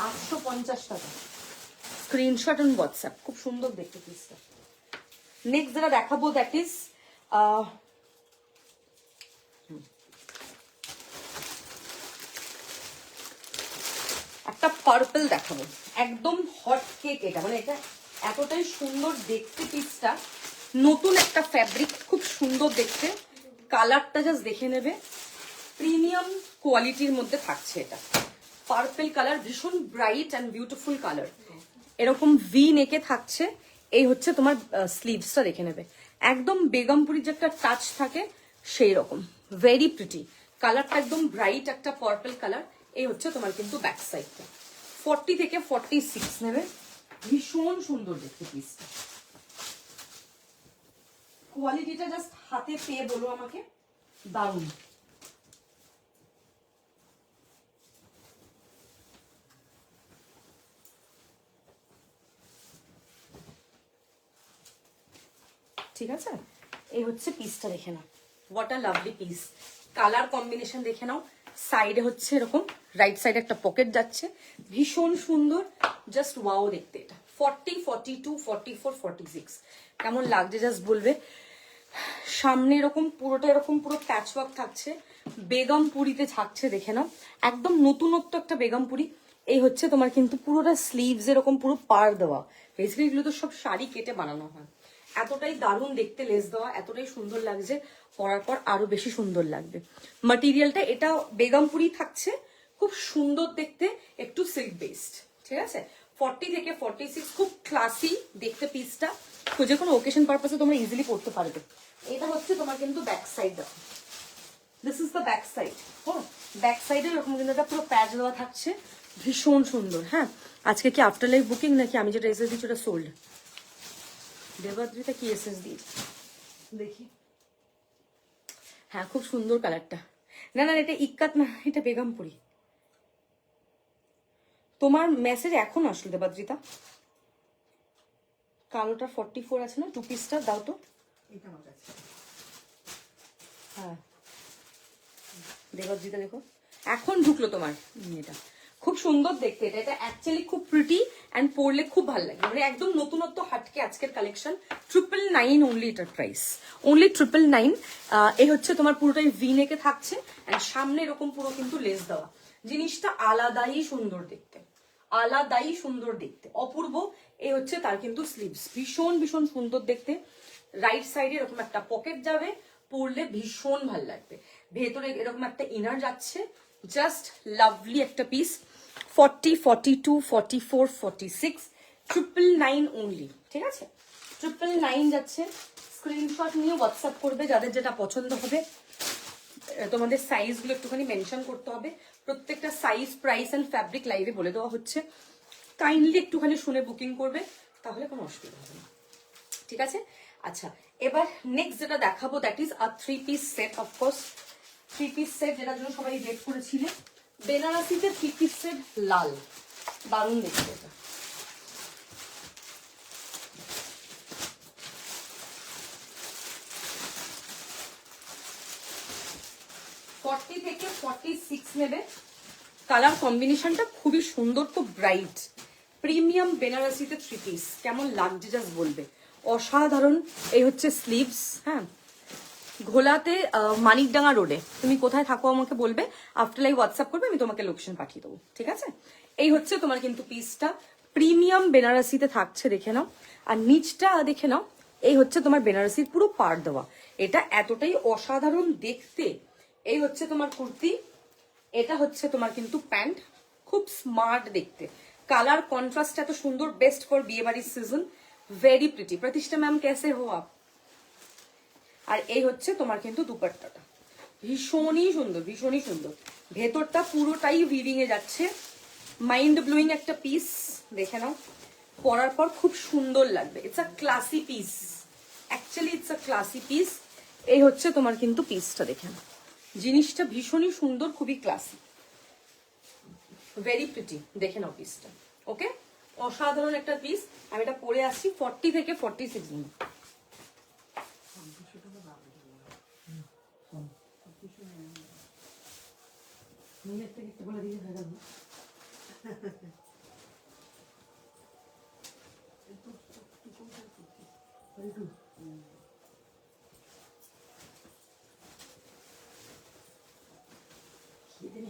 850 টাকা। Screenshot on WhatsApp. খুব সুন্দর দেখতে পিসটা। নেক্সট যেটা দেখাবো দ্যাট ইজ একটা পার্পল দেখাবো, একদম হট কেক। এটা মানে এটা এতটাই সুন্দর দেখতে পিসটা, নতুন একটা ফ্যাব্রিক, খুব সুন্দর দেখতে। কালারটা জাস্ট দেখে নেবে, প্রিমিয়াম কোয়ালিটির মধ্যে থাকছে। এটা পার্পল কালার, ভীষণ ব্রাইট অ্যান্ড বিউটিফুল কালার। এরকম ভি নেকে থাকছে। এই হচ্ছে তোমার স্লিভসটা, দেখে নেবে, একদম বেগমপুরির যে একটা টাচ থাকে সেই রকম, ভেরি প্রিটি। কালারটা একদম ব্রাইট একটা পার্পল কালার। এই হচ্ছে তোমার কিন্তু ব্যাক সাইডটা। 40 থেকে 46 নেবে, ভীষণ সুন্দর দেখতে পিসটা। কোয়ালিটিটা জাস্ট হাতে পেয়ে বলো আমাকে, দারুণ। ঠিক আছে, এই হচ্ছে পিসটা, দেখে নাও। What a lovely piece. Colour combination দেখে নাও। সাইডে হচ্ছে এরকম, রাইট সাইডে একটা পকেট যাচ্ছে, ভীষণ সুন্দর, জাস্ট ওয়াও দেখতে। এটা 40 42 44 46 কেমন লাগছে জাস্ট বলবে। সামনে এরকম পুরোটা এরকম পুরো প্যাচওয়ার্ক থাকছে, বেগমপুরিতে থাকছে, দেখে নাও, একদম নতুনত্ব একটা বেগমপুরি। এই হচ্ছে তোমার কিন্তু পুরোটা স্লিভস এরকম পুরো পার দেওয়া। বেসিক্যালি এগুলো তো সব শাড়ি কেটে বানানো হয়। এতটাই দারুণ দেখতে লেস দেওয়া, এতটাই সুন্দর লাগছে, পরার পর আরো বেশি সুন্দর লাগবে। মাটেরিয়ালটা এটা বেগমপুরি থাকছে, খুব সুন্দর দেখতে, একটু সিল্ক বেসড। ঠিক আছে, 40 থেকে 46, খুব ক্লাসি দেখতে পিসটা। যে কোনো ওকেশন পারপাসে তোমরা ইজিলি পড়তে পারবে। এটা হচ্ছে তোমার কিন্তু back side. This is the back side. হ্যাঁ, ব্যাক সাইডে এরকম কিন্তু একটা পুরো প্যাচ দেওয়া থাকছে, ভীষণ সুন্দর। হ্যাঁ, আজকে কি আফটার লাইফ বুকিং নাকি আমি যেটা এসএস দিচ্ছি ওটা সোল্ড? দেবাদ্রিতা কি এসএস দিয়েছে দেখি। হ্যাঁ, খুব সুন্দর কালারটা। না না, এটা ইক্কাত না, এটা বেগমপুরি। তোমার মেসেজ এখন আসলো দেবাদ্রিতা। কালোটা 44 আছে না, 2 পিসটা দাও তো। হ্যাঁ দেবাদ্রিতা দেখো, এখন ঢুকলো তোমার এটা। খুব সুন্দর দেখতে এটা, এটা অ্যাকচুয়ালি খুব প্রিটি অ্যান্ড পরলে খুব ভালো লাগে। মানে একদম নতুনত্ব হাটকে আজকের কালেকশন। 999 অনলি, এটার প্রাইস অনলি 999। এই হচ্ছে তোমার পুরোটাই ভি নেকে থাকছে, অ্যান্ড সামনে এরকম পুরো কিন্তু লেস দেওয়া। জিনিসটা আলাদাই সুন্দর দেখতে, আলাদাই সুন্দর দেখতে, অপূর্ব। এই হচ্ছে তার কিন্তু স্লিভস, ভীষণ ভীষণ সুন্দর দেখতে। রাইট সাইডে এরকম একটা পকেট যাবে, পরলে ভীষণ ভাল লাগবে। ভেতরে এরকম একটা ইনার যাচ্ছে, জাস্ট লাভলি একটা পিস। 40 42 44 46 999 অনলি। ঠিক আছে, 999 যাচ্ছে। স্ক্রিনশট নিয়ে হোয়াটসঅ্যাপ করবে যাদের যেটা পছন্দ হবে। তোমাদের সাইজগুলো একটুখানি মেনশন করতে হবে। প্রত্যেকটা সাইজ, প্রাইস এন্ড ফ্যাব্রিক লাইভে বলে দেওয়া হচ্ছে। কাইন্ডলি একটুখানি শুনে বুকিং করবে, তাহলে কোনো অসুবিধা হবে না। ঠিক আছে, আচ্ছা এবার নেক্সট যেটা দেখাবো that is a 3 piece set. Of course 3 piece set যেটার জন্য সবাই ওয়েট করেছিলে। বেনারসিতে 3 পিস সেট, লাল, দারুণ দেখতে এটা। থেকে 46 নেবে। কালার কম্বিনেশনটা খুবই সুন্দর, খুব ব্রাইট, প্রিমিয়াম বেনারসিতে 3 পিস। কেমন লাগছে জাস্ট বলবে, অসাধারণ। এই হচ্ছে স্লিভস। হ্যাঁ, ঘোলাতে মানিকডাঙ্গা রোডে। তুমি কোথায় থাকো আমাকে বলবে, আফটার লাইভ হোয়াটসঅ্যাপ করবে, আমি তোমাকে লোকেশন পাঠিয়ে দেবো। ঠিক আছে, এই হচ্ছে তোমার কিন্তু পিসটা, প্রিমিয়াম বেনারসিতে থাকছে, দেখে নাও। আর নিচটা দেখে নাও, এই হচ্ছে তোমার বেনারসির পুরো পার্ট দেওয়া। এটা এতটাই অসাধারণ দেখতে। এই হচ্ছে তোমার কুর্তি, এটা হচ্ছে তোমার কিন্তু প্যান্ট, খুব স্মার্ট দেখতে। কালার কন্ট্রাস্ট এত সুন্দর, বেস্ট ফর বিয়ে বাড়ির সিজন, ভেরি প্রিটি। প্রতিষ্ঠা ম্যাম কেসে হো আপ? আর এই হচ্ছে তোমার কিন্তু দুপাট্টাটা, ভীষণই সুন্দর, ভীষণই সুন্দর। ভেতরটা পুরোটাই উইভিং এ যাচ্ছে, মাইন্ড ব্লোয়িং একটা পিস, দেখে নাও, পরার পর খুব সুন্দর লাগবে। It's a classy piece, actually it's a classy piece. এই হচ্ছে তোমার কিন্তু পিসটা, দেখে নাও, জিনিসটা ভীষণই সুন্দর, খুবই ক্লাসি, ভেরি প্রিটি, দেখে নাও পিসটা। ওকে, অসাধারণ একটা পিস। আমি এটা পরে আসছি 40 থেকে 46 দিন।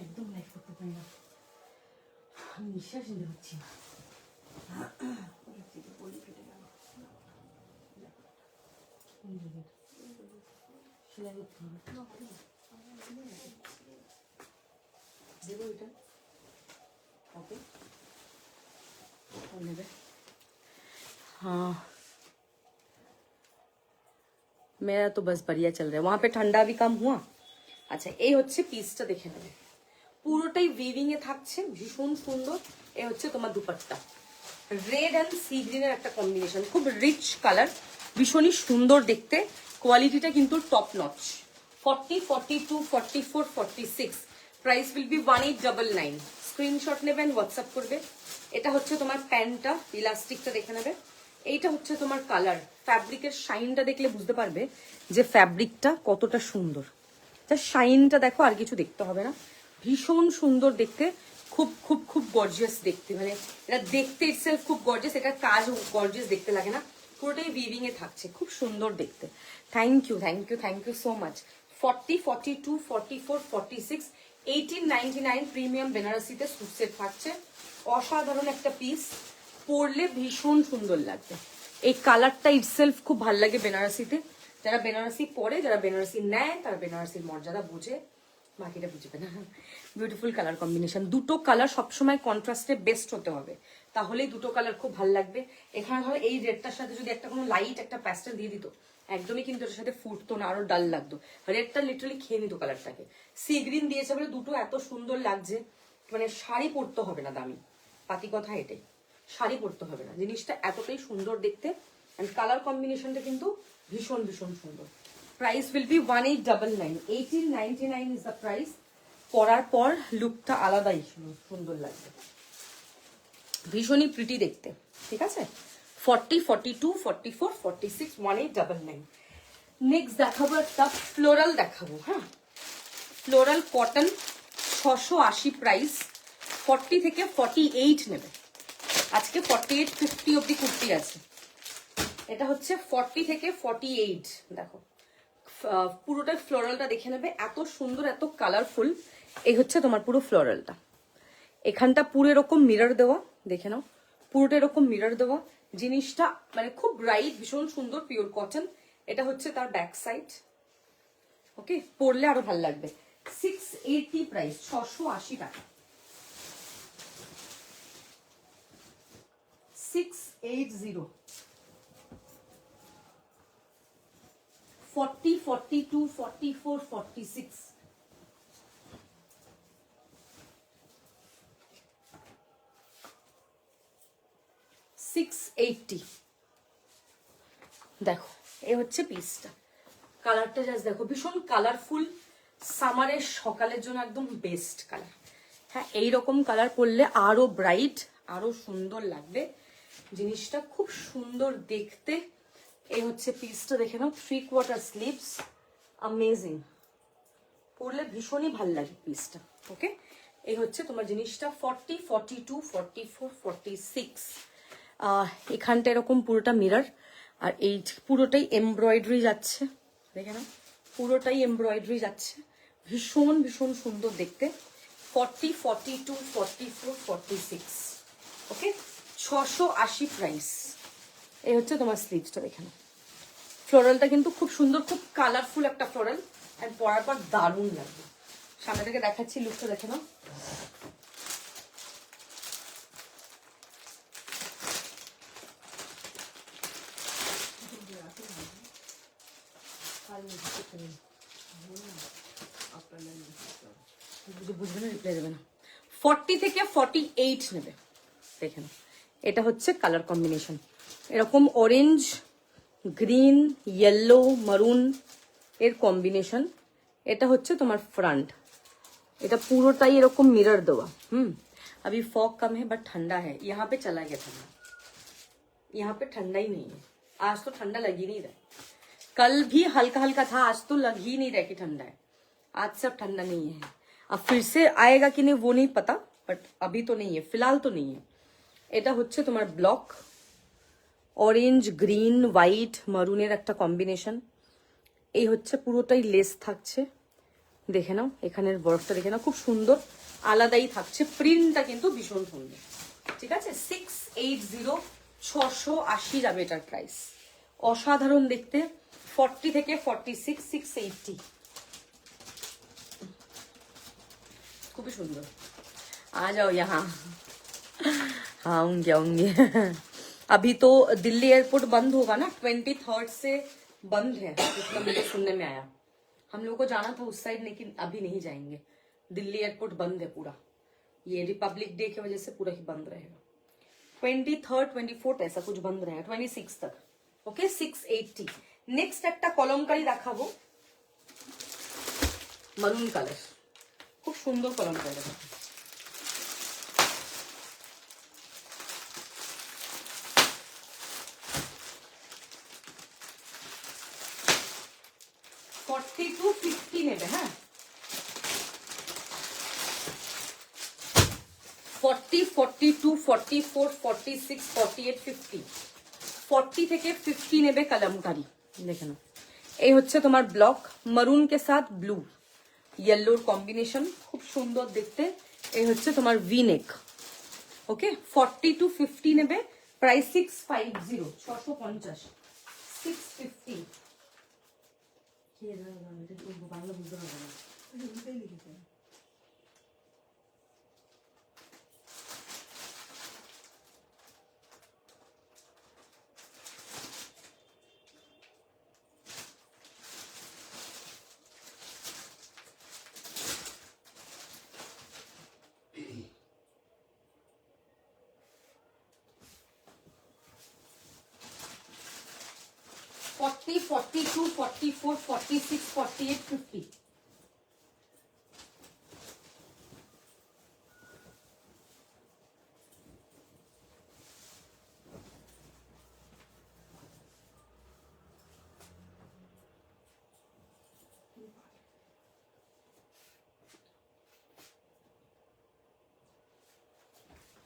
একদম লাইফ করতে পারি না, আমি নিঃশ্বাস নিতে পারছি না। সেলাই করতে হবে, দেবো এটা। ओके, हाँ मेरा तो बस बढ़िया चल रहा है। वहां पे ठंडा भी कम हुआ। আচ্ছা, এই হচ্ছে পিসটা, দেখে নেবে, পুরোটাই উইভিং এ থাকছে, ভীষণ সুন্দর। এই হচ্ছে তোমার দুপাট্টা, রেড অ্যান্ড সি গ্রিনের একটা কম্বিনেশন, খুব রিচ কালার, ভীষণই সুন্দর দেখতে, কোয়ালিটিটা কিন্তু top notch. 40, 42, 44, 46, price will be 1899। Screenshot নেবেন, হোয়াটসঅ্যাপ করবে। এটা হচ্ছে তোমার প্যান্টটা, ইলাস্টিকটা দেখে নেবে। এইটা হচ্ছে তোমার কালার, ফ্যাব্রিকের শাইনটা দেখলে বুঝতে পারবে যে ফ্যাব্রিকটা কতটা সুন্দর। শাইনটা দেখো, আর কিছু দেখতে হবে না, ভীষণ সুন্দর দেখতে, খুব খুব খুব গর্জিয়াস দেখতে, মানে এটা দেখতে ইটসেলফ খুব গর্জিয়াস, এটা কাজ গর্জিয়াস দেখতে লাগে না, পুরোটাই উইভিং এ থাকছে, খুব সুন্দর দেখতে। Thank you, thank you, thank you so much. 40, 42, 44, 46, 1899 premium বেনারসিতে স্যুট সেট থাকছে, অসাধারণ একটা পিস, পরলে ভীষণ সুন্দর লাগবে। এই কালারটা ইটসেলফ খুব ভাল লাগে বেনারসিতে, যারা বেনারসি পরে, যারা বেনারসি নেয়, তারা বেনারসির মর্যাদা বোঝে, বাকিটা বুঝবে না। বিউটিফুল কালার কম্বিনেশন, দুটো কালার সবসময় কন্ট্রাস্টে বেস্ট হতে হবে, তাহলেই দুটো কালার খুব ভালো লাগবে। এখানে ধরো এই রেডটার সাথে যদি একটা কোনো লাইট একটা প্যাস্টেল দিয়ে দিত, একদমই কিন্তু এটার সাথে ফুটতো না, আরো ডাল লাগতো। রেডটা লিটারালি খেয়ে নিত কালারটাকে। সি গ্রিন দিয়েছে বলে দুটো এত সুন্দর লাগছে, মানে শাড়ি পরতে হবে না দামি, পাতি কথা এটাই, শাড়ি পরতে হবে না, জিনিসটা এতটাই সুন্দর দেখতে। এন্ড কালার কম্বিনেশনটা কিন্তু ভীষণ ভীষণ সুন্দর। Price will be 1899, 1899 is the price. পরার পর লুকটা আলাদাই সুন্দর লাগবে, ভীষণই প্রিটি দেখতে, ঠিক আছে। 40, 42, 44, 46, 1899। নেক্সট দেখাবো একটা ফ্লোরাল দেখাবো, হ্যাঁ, ফ্লোরাল কটন, 680 প্রাইস, 40 থেকে 48 নেবে। আজকে 48, 50 অব্দি কুর্তি আছে। এটা হচ্ছে 40 থেকে 48, দেখো পুরোটা ফ্লোরালটা দেখে নেবে, এত সুন্দর, এত কালারফুল। এই হচ্ছে তোমার পুরো ফ্লোরালটা, এখানটা পুরো এরকম মিরর দেওয়া, দেখে নাও, পুরোটা এরকম মিরর দেওয়া, জিনিসটা মানে খুব ব্রাইট, ভীষণ সুন্দর, পিওর কটন। এটা হচ্ছে তার ব্যাক সাইড, ওকে, পরলে আরো ভালো লাগবে। 680 প্রাইস, 680 টাকা, 680। 40, 42, 44, 46, 680। দেখো এই হচ্ছে পিসটা, কালারটা জাস্ট দেখো, ভীষণ কালারফুল, সামারের সকালের জন্য একদম বেস্ট কালার। হ্যাঁ, এইরকম কালার পরলে আরো ব্রাইট, আরো সুন্দর লাগবে, জিনিসটা খুব সুন্দর দেখতে। এই হচ্ছে পিসটা, দেখে নাও, 3/4 স্লিভস, অ্যামেজিং, পরলে ভীষণই ভাল লাগে পিসটা। ওকে, এই হচ্ছে তোমার জিনিসটা। 40, 42, 44, 46, এখানটা এরকম পুরোটা মিরর, আর এই পুরোটাই এমব্রয়ডারি যাচ্ছে, দেখে নাও, পুরোটাই এমব্রয়ডারি যাচ্ছে, ভীষণ ভীষণ সুন্দর দেখতে। 40, 42, 44, 46, ওকে, 680 প্রাইস। এই হচ্ছে তোমার স্লিভসটা, দেখে নাও, ফ্লোরালটা কিন্তু খুব সুন্দর, খুব কালারফুল একটা ফ্লোরাল, আর পরার পর দারুণ লাগবে। সামনে থেকে দেখাচ্ছি, লুকটা দেখে নাও, বুঝবে না, রিপ্লাই দেবে না। 40 থেকে 48 নেবে, দেখেন এটা হচ্ছে কালার কম্বিনেশন, এরকম অরেঞ্জ, গ্রিন, येलो, মারুন এর কম্বিনেশন। এটা হচ্ছে তোমার ফ্রন্ট, এটা পুরোটাই এরকম মিরর দেওয়া। अभी फॉग कम है बट ठंडा है, यहाँ पे चला गया ठंडा, यहाँ पे ठंडा ही नहीं है। आज तो ठंडा लग ही नहीं रहा, कल भी हल्का हल्का था, आज तो लग ही नहीं रहा कि ठंडा है। आज सब ठंडा नहीं है, अब फिर से आएगा कि नहीं वो नहीं पता, बट अभी तो नहीं है, फिलहाल तो नहीं है। এটা হচ্ছে তোমার ব্লক, অরেঞ্জ, গ্রিন, হোয়াইট, মারুনের একটা কম্বিনেশন। এই হচ্ছে পুরোটাই লেস থাকছে, দেখে নাও এখানের বরফটা দেখে নাও, খুব সুন্দর আলাদাই থাকছে, প্রিন্টটা কিন্তু ভীষণ সুন্দর। ঠিক আছে, 680, 680 যাবে এটার প্রাইস, অসাধারণ দেখতে। 40 থেকে 46, 680, খুবই সুন্দর। आ जाओ यहाँ, आऊंगे। अभी तो दिल्ली एयरपोर्ट बंद होगा ना, 23rd से बंद है, जितना मुझे सुनने में आया। हम लोगों को जाना था उस साइड, लेकिन अभी नहीं जाएंगे, दिल्ली एयरपोर्ट बंद है पूरा, ये रिपब्लिक डे की वजह से पूरा ही बंद रहेगा। 23rd, 24th ऐसा कुछ बंद रहेगा, 26 तक। ओके, 680। नेक्स्ट একটা কলমকারি দেখাবো, মারুন কালার, খুব সুন্দর কলমকারি দেখাবো। टू 50 নেবে, হ্যাঁ 40, 42, 44, 46, 48, 50, 40 থেকে 50 নেবে কলমকারি। দেখে নাও, এই হচ্ছে তোমার ব্লক, মারুন কে সাথ ব্লু, येलोর কম্বিনেশন, খুব সুন্দর দেখতে। এই হচ্ছে তোমার ভি নেক। ওকে, 40 to 50 নেবে, প্রাইস 650, 650, 650। বাংলা বুঝতে পারবে না, 40, 42, 44, 46, 48, 50।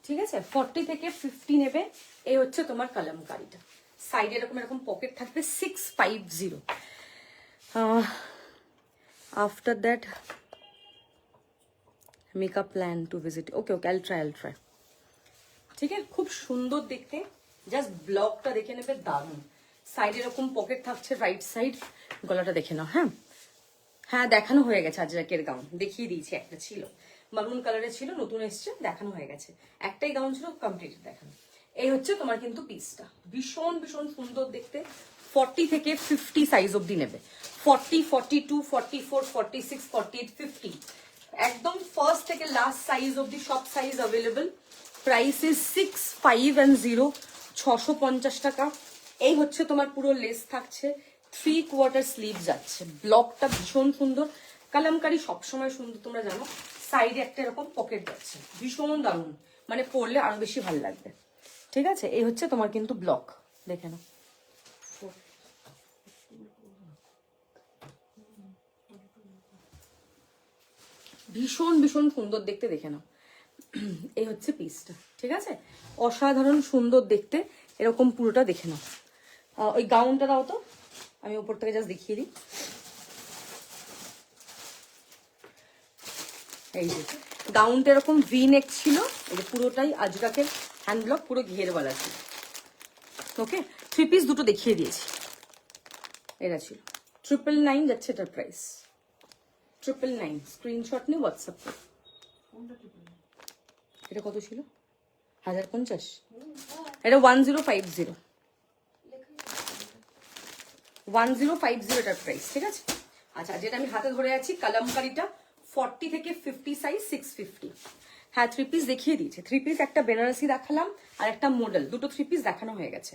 ঠিক আছে, 40 থেকে 50 নেবে। এই হচ্ছে তোমার কলমকারিটা, সাইডে এরকম এরকম পকেট থাকবে, 650। After that make a plan to visit. ওকে ওকে, আইল ট্রাই। ঠিক আছে, খুব সুন্দর দেখতে, জাস্ট ব্লকটা দেখে নেবে, দারুণ। সাইডে এরকম পকেট থাকছে, রাইট সাইড, গলাটা দেখে নাও। হ্যাঁ হ্যাঁ, দেখানো হয়ে গেছে, আজরাকের গাউন দেখিয়ে দিয়েছি, একটা ছিল মারুন কালারে ছিল, নতুন এসছে, দেখানো হয়ে গেছে, একটাই গাউন ছিল, কমপ্লিট দেখানো। এই হচ্ছে তোমার কিন্তু পিসটা, ভীষণ ভীষণ সুন্দর দেখতে। 40 থেকে 50 সাইজ অব্দি নেবে, 40, 42, 44, 46, 48, 50, একদম ফার্স্ট থেকে লাস্ট সাইজ অব্দি সব সাইজ অ্যাভেলেবল। প্রাইস ইজ 650, 650 টাকা। এই হচ্ছে তোমার পুরো লেস থাকছে, 3/4 স্লিভ যাচ্ছে, ব্লকটা ভীষণ সুন্দর। কালামকারি সবসময় সুন্দর, তোমরা জানো। সাইডে একটা এরকম পকেট যাচ্ছে, ভীষণ দারুণ, মানে পরলে আরো বেশি ভালো লাগবে। ঠিক আছে, এই হচ্ছে তোমার কিন্তু ব্লক, দেখে নাও। ভীষণ ভীষণ সুন্দর দেখতে, দেখে নাও। এই হচ্ছে পিসটা, ঠিক আছে, অসাধারণ সুন্দর দেখতে, এরকম পুরোটা দেখে নাও। ওই গাউনটা দাও তো, আমি উপর থেকে জাস্ট দেখিয়ে দিই। এই যে গাউনটা এরকম ভি নেক ছিল, এই যে পুরোটাই আজরাকের হ্যান্ড ব্লক, পুরো ঘেরওয়ালা ছিল। ওকে, 3 পিস দুটো দেখিয়ে দিয়েছি, এটা ছিল 999 যাচ্ছে এটার প্রাইস, 999। স্ক্রিনশট নিয়ে হোয়াটসঅ্যাপ করো। এটা কত ছিল? 1050। এটা 1050, 1050 এটার প্রাইস। ঠিক আছে, আচ্ছা যেটা আমি হাতে ধরে আছি কালামকারিটা 40 থেকে 50 সাইজ 650। হ্যাঁ 3 পিস দেখিয়ে দিয়েছে। 3 পিস একটা বেনারসি দেখালাম আর একটা মডেল, দুটো 3 পিস দেখানো হয়ে গেছে।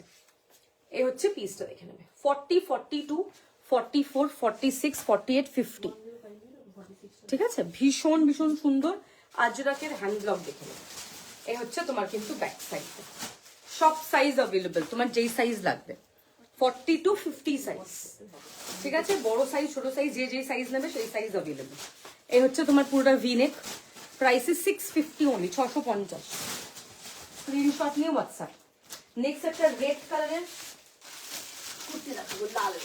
এই হচ্ছে পিসটা দেখে নেবে। 40, 42, 44, 46, 48, 50। ঠিক আছে, ভীষণ ভীষণ সুন্দর। আজরাকের হ্যান্ড ব্লক দেখে নেবে। এই হচ্ছে তোমার কিন্তু ব্যাক সাইডটা। সব সাইজ অ্যাভেলেবেল, তোমার যেই সাইজ লাগবে। 40 to 50 সাইজ। ঠিক আছে, বড় সাইজ ছোট সাইজ যে সাইজ নেবে সেই সাইজ অ্যাভেলেবেল। এই হচ্ছে তোমার পুরোটা ভিনেক। Price 650 only, 650। স্ক্রিনশট নিয়ে হোয়াটসঅ্যাপ। নেক্সট একটা রেড কালারের কুর্তি দেখাবো, লাল।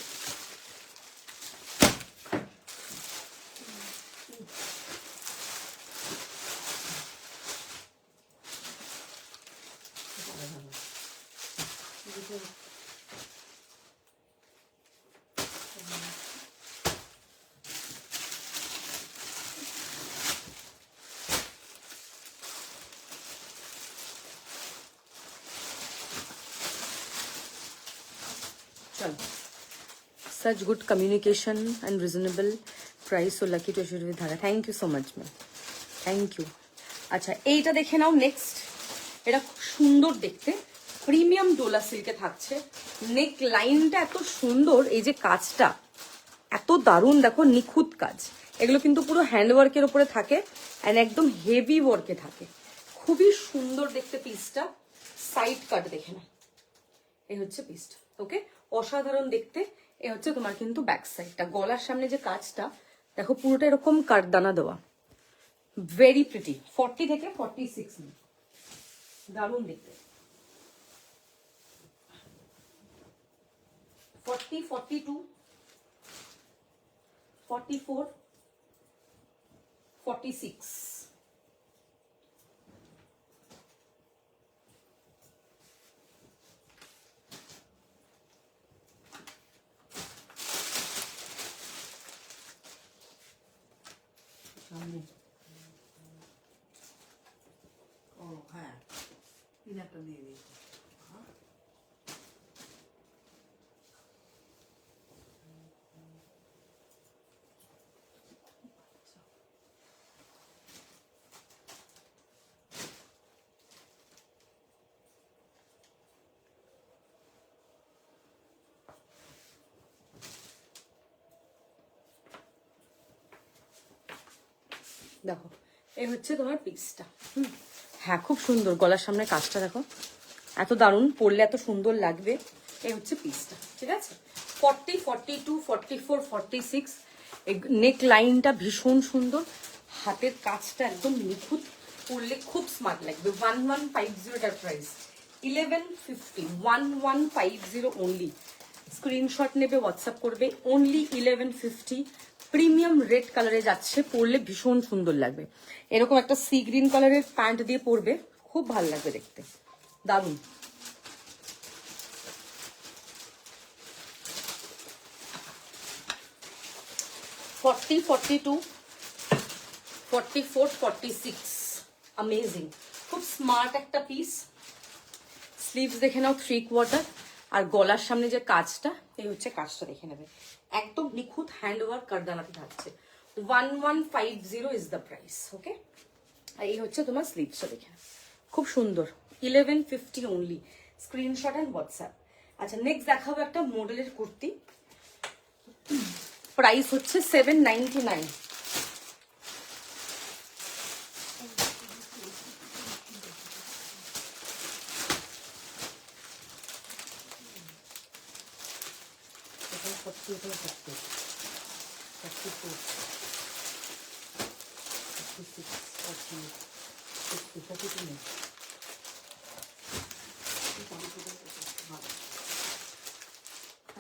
Such good communication and reasonable price, so lucky to associate with Dhara. Thank you so much ma'am, thank you. আচ্ছা এইটা দেখে নাও নেক্সট। এটা খুব সুন্দর দেখতে, প্রিমিয়াম ডোলা সিল্কে থাকছে। নেক লাইনটা এত সুন্দর, এই যে কাজটা এত দারুণ, দেখো নিখুঁত কাজ। এগুলো কিন্তু পুরো হ্যান্ডওয়ার্কের উপরে থাকে অ্যান্ড একদম হেভি ওয়ার্কে থাকে। খুবই সুন্দর দেখতে পিসটা। সাইড কাট দেখে না, এই হচ্ছে পিসটা। ওকে, অসাধারণ দেখতে। এ হচ্ছে তোমার কিন্তু ব্যাক সাইডটা। গলার সামনে যে কাজটা দেখো, পুরোটা এরকম কাঠদানা দেওয়া, ভেরি প্রিটি। 40 থেকে 46, দারুণ দেখতে। 40, 42, 44, 46। ও হ্যাঁ, পিনাটা দিয়ে দিয়েছি। দেখো এই হচ্ছে তোমার পিসটা। হ্যাঁ খুব সুন্দর, গলার সামনে কাজটা দেখো, এত দারুণ, পরলে এত সুন্দর লাগবে। এই হচ্ছে পিসটা। ঠিক আছে, 40, 42, 44, 46। নেক লাইনটা ভীষণ সুন্দর, হাতের কাজটা একদম নিখুঁত, পরলে খুব স্মার্ট লাগবে। 1150 এটার প্রাইস, 1150, 1150 অনলি। স্ক্রিনশট নেবে, হোয়াটসঅ্যাপ করবে। অনলি 1150। প্রিমিয়াম রেড কালারে যাচ্ছে, পরলে ভীষণ সুন্দর লাগবে। এরকম একটা সি গ্রিন কালারের প্যান্ট দিয়ে পরবে, খুব ভালো লাগবে দেখতে, দারুণ। ফর্টি, 42, 44, 46। অ্যামেজিং, খুব স্মার্ট একটা পিস। স্লিভস দেখে নাও 3/4, আর গলার সামনে যে কাজটা, এই হচ্ছে কাজটা দেখে নেবে, একদম নিখুঁত হ্যান্ডওয়ার্ক কারদানাতে থাকছে। 1150 ইজ দ্য প্রাইস। ওকে, আর এই হচ্ছে তোমার স্লিভসটা দেখে, খুব সুন্দর। 1150 অনলি। Screenshot and WhatsApp. আচ্ছা নেক্সট দেখাবো একটা মডেলের কুর্তি। প্রাইস হচ্ছে 799।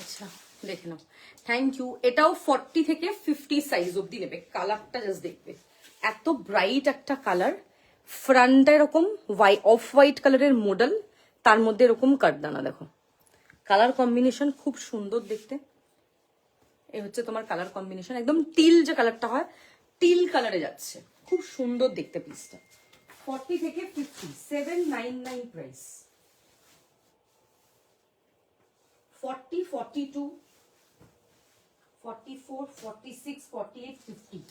আচ্ছা দেখে নাও, থ্যাংক ইউ। এটাও 40 থেকে 50 সাইজ অব্দি নেবে। কালারটা জাস্ট দেখবে, এত ব্রাইট একটা কালার। ফ্রন্টটা এরকম অফ হোয়াইট কালারের মডেল, তার মধ্যে এরকম কাটদানা দেখো। কালার কম্বিনেশন খুব সুন্দর দেখতে। এই হচ্ছে তোমার কালার কম্বিনেশন, একদম টিল যে কালারটা হয়, টিল কালারে যাচ্ছে, খুব সুন্দর দেখতে পিসটা। 40 থেকে 50, 799 প্রাইস। 40, 42, 44, 46, 48, 50।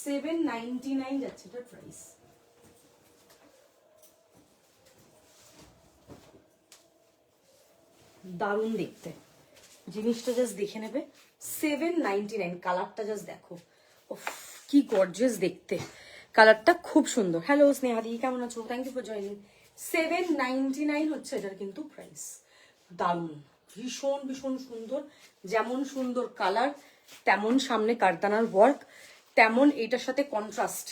799 যাচ্ছে এটার প্রাইস। দারুণ দেখতে জিনিসটা, জাস্ট দেখে নেবে। 799, কালারটা জাস্ট দেখো, উফ কি গর্জিয়াস দেখতে, কালারটা খুব সুন্দর। হ্যালো স্নেহাদি, কেমন আছো? Thank you for joining. 799 হচ্ছে এটার কিন্তু প্রাইস। দারুণ, ভীষণ ভীষণ সুন্দর, যেমন সুন্দর কালার তেমন সামনে কারদানার ওয়ার্ক, তেমন এটার সাথে কন্ট্রাস্ট,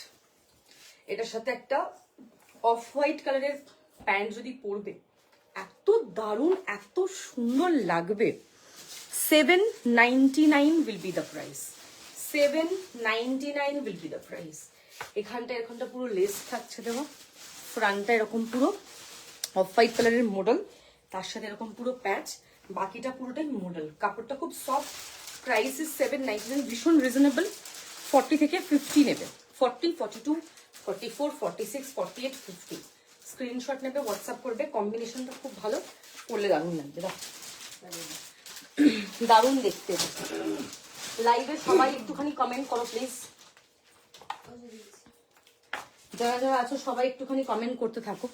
এটার সাথে একটা অফ হোয়াইট কালারের প্যান্ট যদি পরবে এত দারুণ এত সুন্দর লাগবে। 799 will be the price. 799 will be the price. এখানটা পুরো লেস থাকছে, দেখো ফ্রন্টটা এরকম পুরো অফ হোয়াইট কালারের মডেল, তার সাথে এরকম পুরো প্যাচ, বাকিটা পুরোটাই মডেল। কাপড়টা খুব সফট, প্রাইস ইজ 799, ভীষণ রিজনেবল। 40 থেকে 50 নেবে, 40, 42, 44, 46, 48, 50। স্ক্রিনশট নেবে, হোয়াটসঅ্যাপ করবে। কম্বিনেশনটা খুব ভালো, পরলে দারুণ লাগবে, দারুণ দেখতে। লাইভে সবাই একটুখানি কমেন্ট করো প্লিজ, যারা যারা আছো সবাই একটুখানি কমেন্ট করতে থাকো।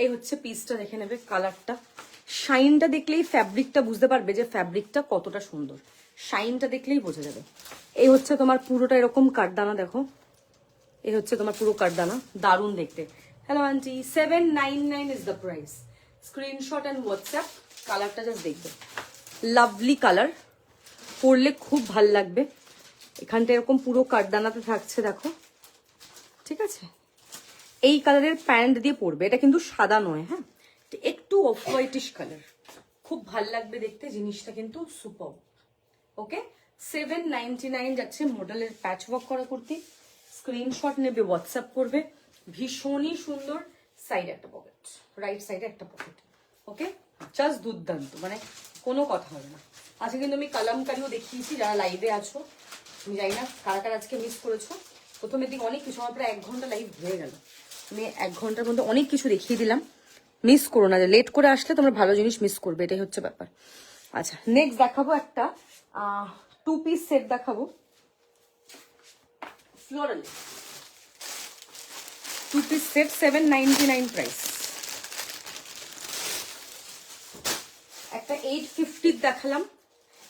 এই হচ্ছে পিসটা, দেখে নেবে কালারটা, শাইনটা দেখলেই ফ্যাব্রিকটা বুঝতে পারবে যে ফ্যাব্রিকটা কতটা সুন্দর, শাইনটা দেখলেই বোঝা যাবে। এই হচ্ছে তোমার পুরোটা এরকম কাঠদানা, দেখো এই হচ্ছে তোমার পুরো কাঠদানা, দারুণ দেখতে। Hello aunty, 799 is the price. Screenshot and WhatsApp. কালারটা জাস্ট দেখবে, লাভলি কালার, পরলে খুব ভাল লাগবে। এখানটা এরকম পুরো কাঠদানাতে থাকছে, দেখো ঠিক আছে। এই কালারের প্যান্ট দিয়ে পরবে, এটা কিন্তু সাদা নয়, হ্যাঁ একটু অফ হোয়াইটিশ কালার, খুব ভাল লাগবে দেখতে জিনিসটা কিন্তু সুপার। ওকে, 799 যাচ্ছে মডেলের প্যাচ ওয়ার্ক করা কুর্তি। স্ক্রিনশট নেবে, হোয়াটসঅ্যাপ করবে। ভীষণই সুন্দর, সাইডে একটা পকেট, রাইট সাইডে একটা পকেট। ওকে, জাস্ট দুর্দান্ত, মানে কোনো কথা হবে না। আজকে কিন্তু আমি কালামকারিও দেখিয়েছি, যারা লাইভে আছো আমি জানি না কারা কারা আজকে মিস করেছো। প্রথমের দিকে অনেক কিছু, আমার প্রায় 1 ঘন্টা লাইভ হয়ে গেল, আমি 1 ঘন্টার মধ্যে অনেক কিছু দেখিয়ে দিলাম। মিস করো না, লেট করে আসলে তোমরা ভালো জিনিস মিস করবে, এটাই হচ্ছে ব্যাপার। আচ্ছা, নেক্সট দেখাবো একটা 2 পিস সেট দেখাবো, ফ্লোরাল 2 পিস সেট, 799 প্রাইস। একটা 850 দেখালাম,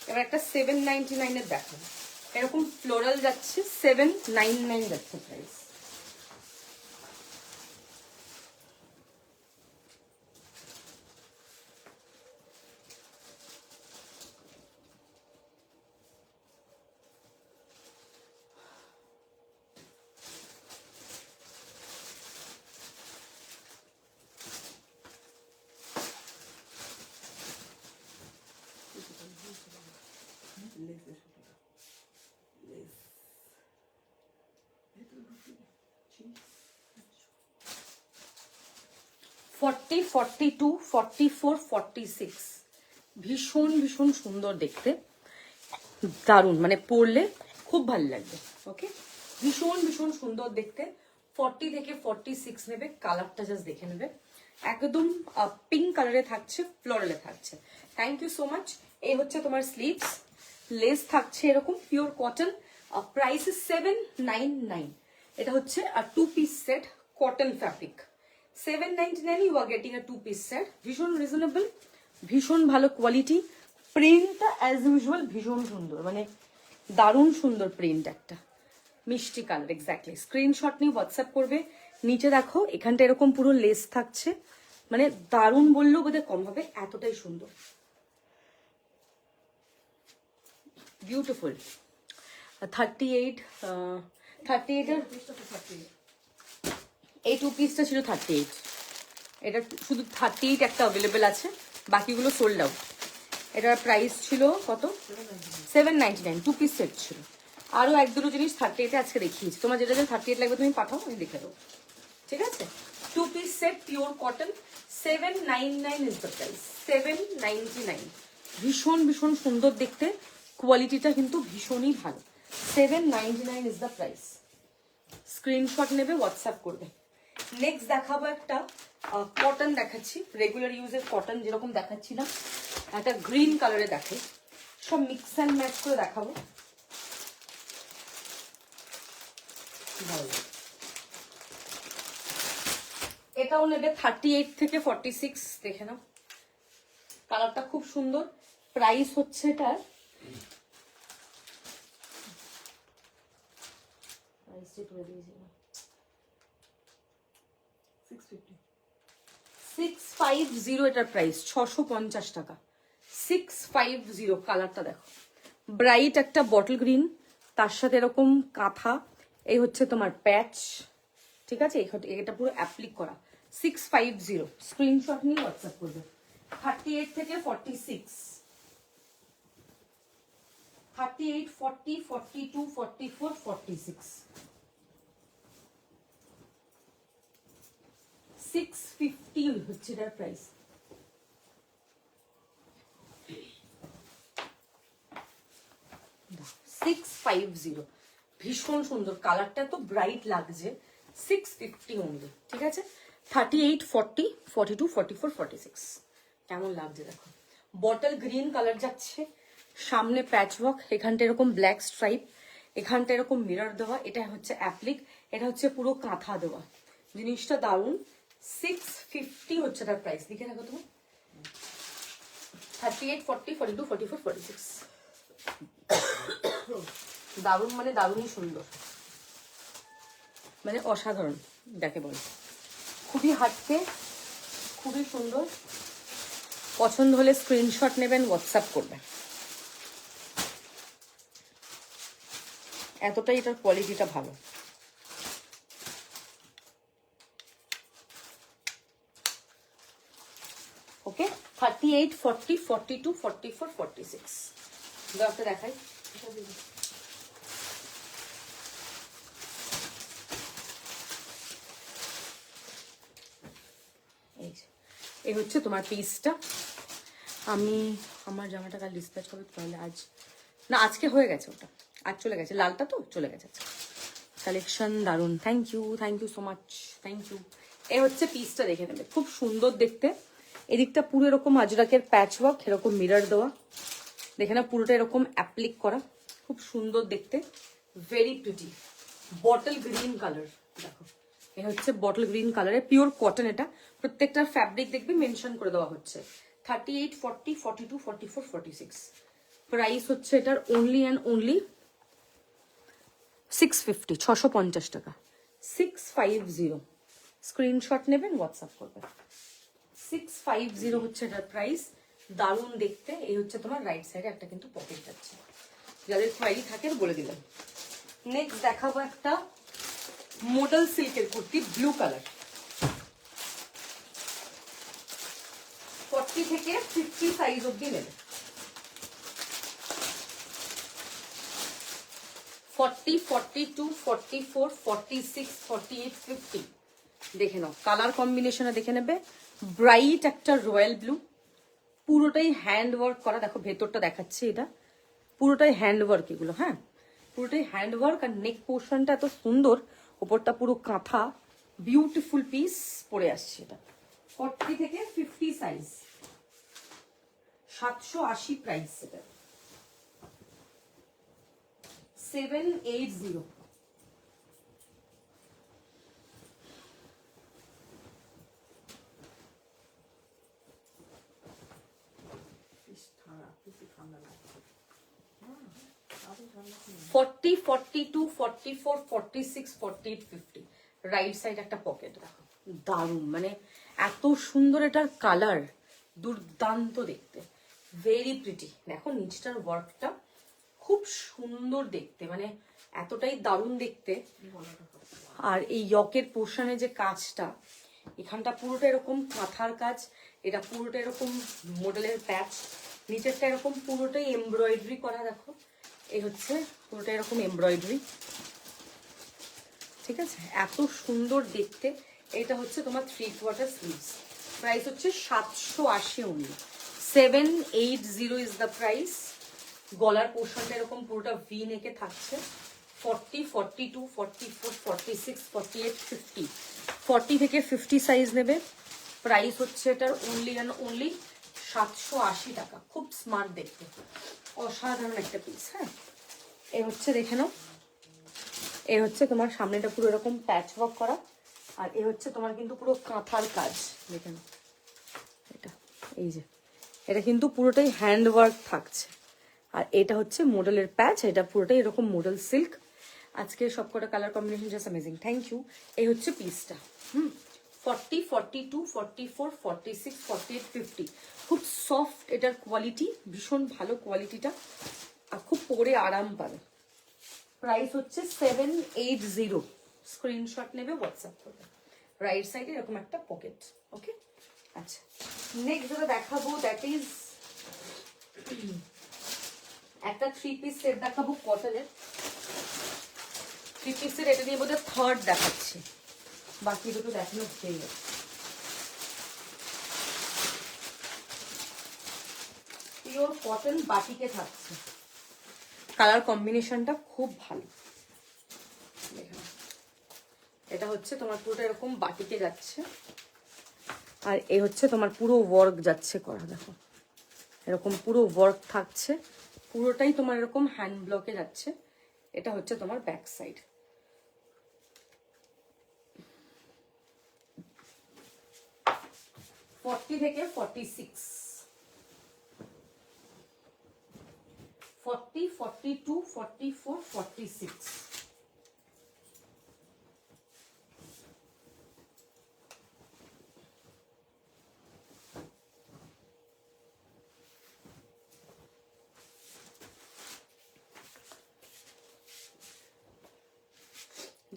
এবার একটা 799 এর দেখাবো। এরকম ফ্লোরাল যাচ্ছে, 799 যাচ্ছে প্রাইস। লেস 40, 42, 44, 46, ভীষণ ভীষণ সুন্দর দেখতে, দারুণ, মানে পরলে খুব ভালো লাগবে। ওকে, ভীষণ ভীষণ সুন্দর দেখতে। 40 থেকে 46 নেবে, কালারটা জাস্ট দেখে নেবে, একদম পিঙ্ক কালারে থাকছে, ফ্লোরালে থাকছে। Thank you so much. এই হচ্ছে তোমার স্লিভস, লেস থাকছে এরকম পিওর কটন, প্রাইস ইজ 799। এটা হচ্ছে 2 piece set, cotton fabric. 799 you are getting 2 piece set, ভীষণ রিজনেবল, ভীষণ ভালো কোয়ালিটি। প্রিন্টটা অ্যাজ ইউজুয়াল ভীষণ সুন্দর, মানে দারুণ সুন্দর প্রিন্ট, একটা মিষ্টি কালার এক্স্যাক্টলি। স্ক্রিনশট নিয়ে হোয়াটসঅ্যাপ করবে। নিচে দেখো এখানটা এরকম পুরো লেস থাকছে, মানে দারুণ বললেও বোধহয় কম হবে, এতটাই সুন্দর, বিউটিফুল। 38 এর এই 2 পিসটা ছিল 38, এটা শুধু 38 একটা অ্যাভেলেবেল আছে, বাকিগুলো সোল্ড আউট। এটার প্রাইস ছিল কত? 799, 2 পিস সেট ছিল। আরো 1-2 জিনিস 38 আজকে দেখিয়েছি, তোমার যেটা 38 লাগবে তুমি পাঠাও, আমি দেখে দেবো, ঠিক আছে। 2 piece set pure cotton, 799 is the price, 799। ভীষণ ভীষণ সুন্দর দেখতে, কোয়ালিটিটা কিন্তু ভীষণই ভালো। 799 ইজ দ্য প্রাইস। স্ক্রিনশট নেবে, হোয়াটসঅ্যাপ করবে। নেক্সট দেখাবো একটা কটন দেখাচ্ছি, রেগুলার ইউজের কটন যেরকম দেখাচ্ছি না, একটা গ্রিন কালারে দেখে, সব মিক্স অ্যান্ড ম্যাচ করে দেখাবো। ভালো লাগে। এটাও নেবে 38 থেকে 46, দেখে নাও কালারটা খুব সুন্দর। প্রাইস হচ্ছে এটার 650, এটার প্রাইস 650 টাকা। 650। কালারটা দেখো, ব্রাইট একটা বটল গ্রিন, তার সাথে এরকম কাঁথা, এই হচ্ছে তোমার প্যাচ, ঠিক আছে, এটা পুরো অ্যাপ্লিক করা। 650, স্ক্রিনশট নিয়ে হোয়াটসঅ্যাপ করবে। 38 থেকে 46, 38, 40, 42, 44, 46, 650 হচ্ছে এটার প্রাইস। ভীষণ সুন্দর, কালারটা তো ব্রাইট লাগছে। 650 অনলি, ঠিক আছে। 38, 40, 42, 44, 46 কেমন লাগছে দেখো। বটল গ্রিন কালার যাচ্ছে, সামনে প্যাচ ওয়ার্ক, এখানটা এরকম ব্ল্যাক স্ট্রাইপ, এখানটা এরকম মিরর দেওয়া, এটা হচ্ছে অ্যাপ্লিক, এটা হচ্ছে পুরো কাঁথা দেওয়া, জিনিসটা দারুণ। 650 হচ্ছে তার প্রাইস, লিখে রাখো তুমি। 38, 40, 42, 44, 46 দারুণ, মানে দারুণই সুন্দর, মানে অসাধারণ যাকে বলে। খুবই হাটকে, খুবই সুন্দর। পছন্দ হলে স্ক্রিনশট নেবেন, হোয়াটসঅ্যাপ করবেন। এতটাই এটার কোয়ালিটিটা ভালো। ওকে, 38, 40, 42, 44, 46 একটা দেখাই। এই হচ্ছে তোমার পিসটা। আমি আমার জামাটা কাল ডিসপ্যাচ হবে, তাহলে আজ না, আজকে হয়ে গেছে, ওটা আজ চলে গেছে, লালটা তো চলে গেছে। কালেকশন দারুন, thank you so much, thank you. এই হচ্ছে পিসটা, দেখে নেবে, খুব সুন্দর দেখতে। এদিকটা পুরো এরকম আজরাকের প্যাচ ওয়ার্ক, এরকম মিরর দেওয়া, দেখে না, পুরোটা এরকম অ্যাপ্লিক করা, খুব সুন্দর দেখতে, very pretty. Bottle green colour দেখো, এ হচ্ছে বটল গ্রিন কালারের পিওর কটন। এটা প্রত্যেকটার ফ্যাব্রিক দেখবে মেনশন করে দেওয়া হচ্ছে। 38, 40, 42, 44, 46 প্রাইস হচ্ছে এটার অনলি অ্যান্ড অনলি 650, 650 টাকা। 650, স্ক্রিনশট নেবেন, হোয়াটসঅ্যাপ করবেন। 650 হচ্ছে এটার প্রাইস, দারুণ দেখতে। এই হচ্ছে তোমার রাইট সাইডে একটা কিন্তু পকেট যাচ্ছে, যাদের কোয়ারি থাকে বলে দিলাম। নেক্সট দেখাবো একটা মডেল সিল্কের কুর্তি, ব্লু কালার, 40 থেকে 50 সাইজ অব্দি নেবে। 40, 42, 44, 46, 48, 50 দেখে নাও, কালার কম্বিনেশনে দেখে নেবে। ব্রাইট একটা রয়্যাল ব্লু, পুরোটাই হ্যান্ড ওয়ার্ক করা, দেখো ভেতরটা দেখাচ্ছে, এটা পুরোটাই হ্যান্ড ওয়ার্ক, এগুলো হ্যাঁ পুরোটাই হ্যান্ড ওয়ার্ক। আর নেক পোর্শনটা এত সুন্দর, ওপরটা পুরো কাঁথা, বিউটিফুল পিস পরে আসছে। এটা 40 থেকে 50 সাইজ, 780 প্রাইস। এটা 780। ফর্টি, 42, 44, 46, 48, 50 রাইট সাইড একটা পকেট রাখো, দারুণ, মানে এত সুন্দর, এটার কালার দুর্দান্ত দেখতে, ভেরি প্রিটি। দেখো নিচটার ওয়ার্কটা খুব সুন্দর দেখতে, মানে এতটাই দারুণ দেখতে। আর এই ইয়কের পোর্শনে যে কাজটা, এখানটা পুরোটা এরকম কাঁথার কাজ, এটা পুরোটা এরকম মডেলের প্যাচ, নিচেরটা এরকম পুরোটাই এমব্রয়ডারি করা, দেখো এই হচ্ছে পুরোটা এরকম এমব্রয়ডারি, ঠিক আছে, এত সুন্দর দেখতে। এটা হচ্ছে তোমার 3/4 স্লিভস, প্রাইস হচ্ছে 780 অনলি। 780 is the price. গলার পোর্শনটা এরকম পুরোটা ভি নেকে থাকছে। 40, 42, 44, 46, 48, 50 40 থেকে 50 সাইজ নেবে। প্রাইস হচ্ছে এটার অনলি অ্যান্ড অনলি 780 টাকা। খুব স্মার্ট দেখতে, অসাধারণ একটা পিস। হ্যাঁ, এই হচ্ছে দেখে নাও এ হচ্ছে তোমার সামনেটা পুরো এরকম প্যাচ ওয়ার্ক করা, আর এ হচ্ছে তোমার কিন্তু পুরো কাঁথার কাজ। দেখেন এটা, এই যে এটা কিন্তু পুরোটাই হ্যান্ড ওয়ার্ক থাকছে। আর এটা হচ্ছে মডেলের প্যাচ, এটা পুরোটাই এরকম মডেল সিল্ক। আজকে সবকটা colour combination just amazing, thank you. এই হচ্ছে পিসটা। 40, 42, 44, 46, 48, 50, খুব সফট এটার কোয়ালিটি, ভীষণ ভালো কোয়ালিটিটা, আর খুব পরে আরাম পাবে। প্রাইস হচ্ছে 780। স্ক্রিনশট নেবে, হোয়াটসঅ্যাপ করবে। রাইট সাইডে এরকম একটা পকেট। ওকে, আচ্ছা নেক্সট যেটা দেখাবো দ্যাট ইজ একটা 3 পিস সেট দেখাবো কটনের। 3 পিসের এটা নিয়ে বোধহয় থার্ড দেখাচ্ছি, বাকি দুটো দেখানো হয়ে গেছে। পিওর কটন বাটিকে থাকছে, কালার কম্বিনেশনটা খুব ভালো। এটা হচ্ছে তোমার পুরোটা এরকম বাটিকে যাচ্ছে, আর এ হচ্ছে তোমার পুরো ওয়ার্ক যাচ্ছে করা, দেখো এরকম পুরো ওয়ার্ক থাকছে, পুরোটাই তোমার এরকম হ্যান্ড ব্লকে যাচ্ছে। এটা হচ্ছে তোমার ব্যাক সাইড। থেকে 46, 40, 42, 44, 46।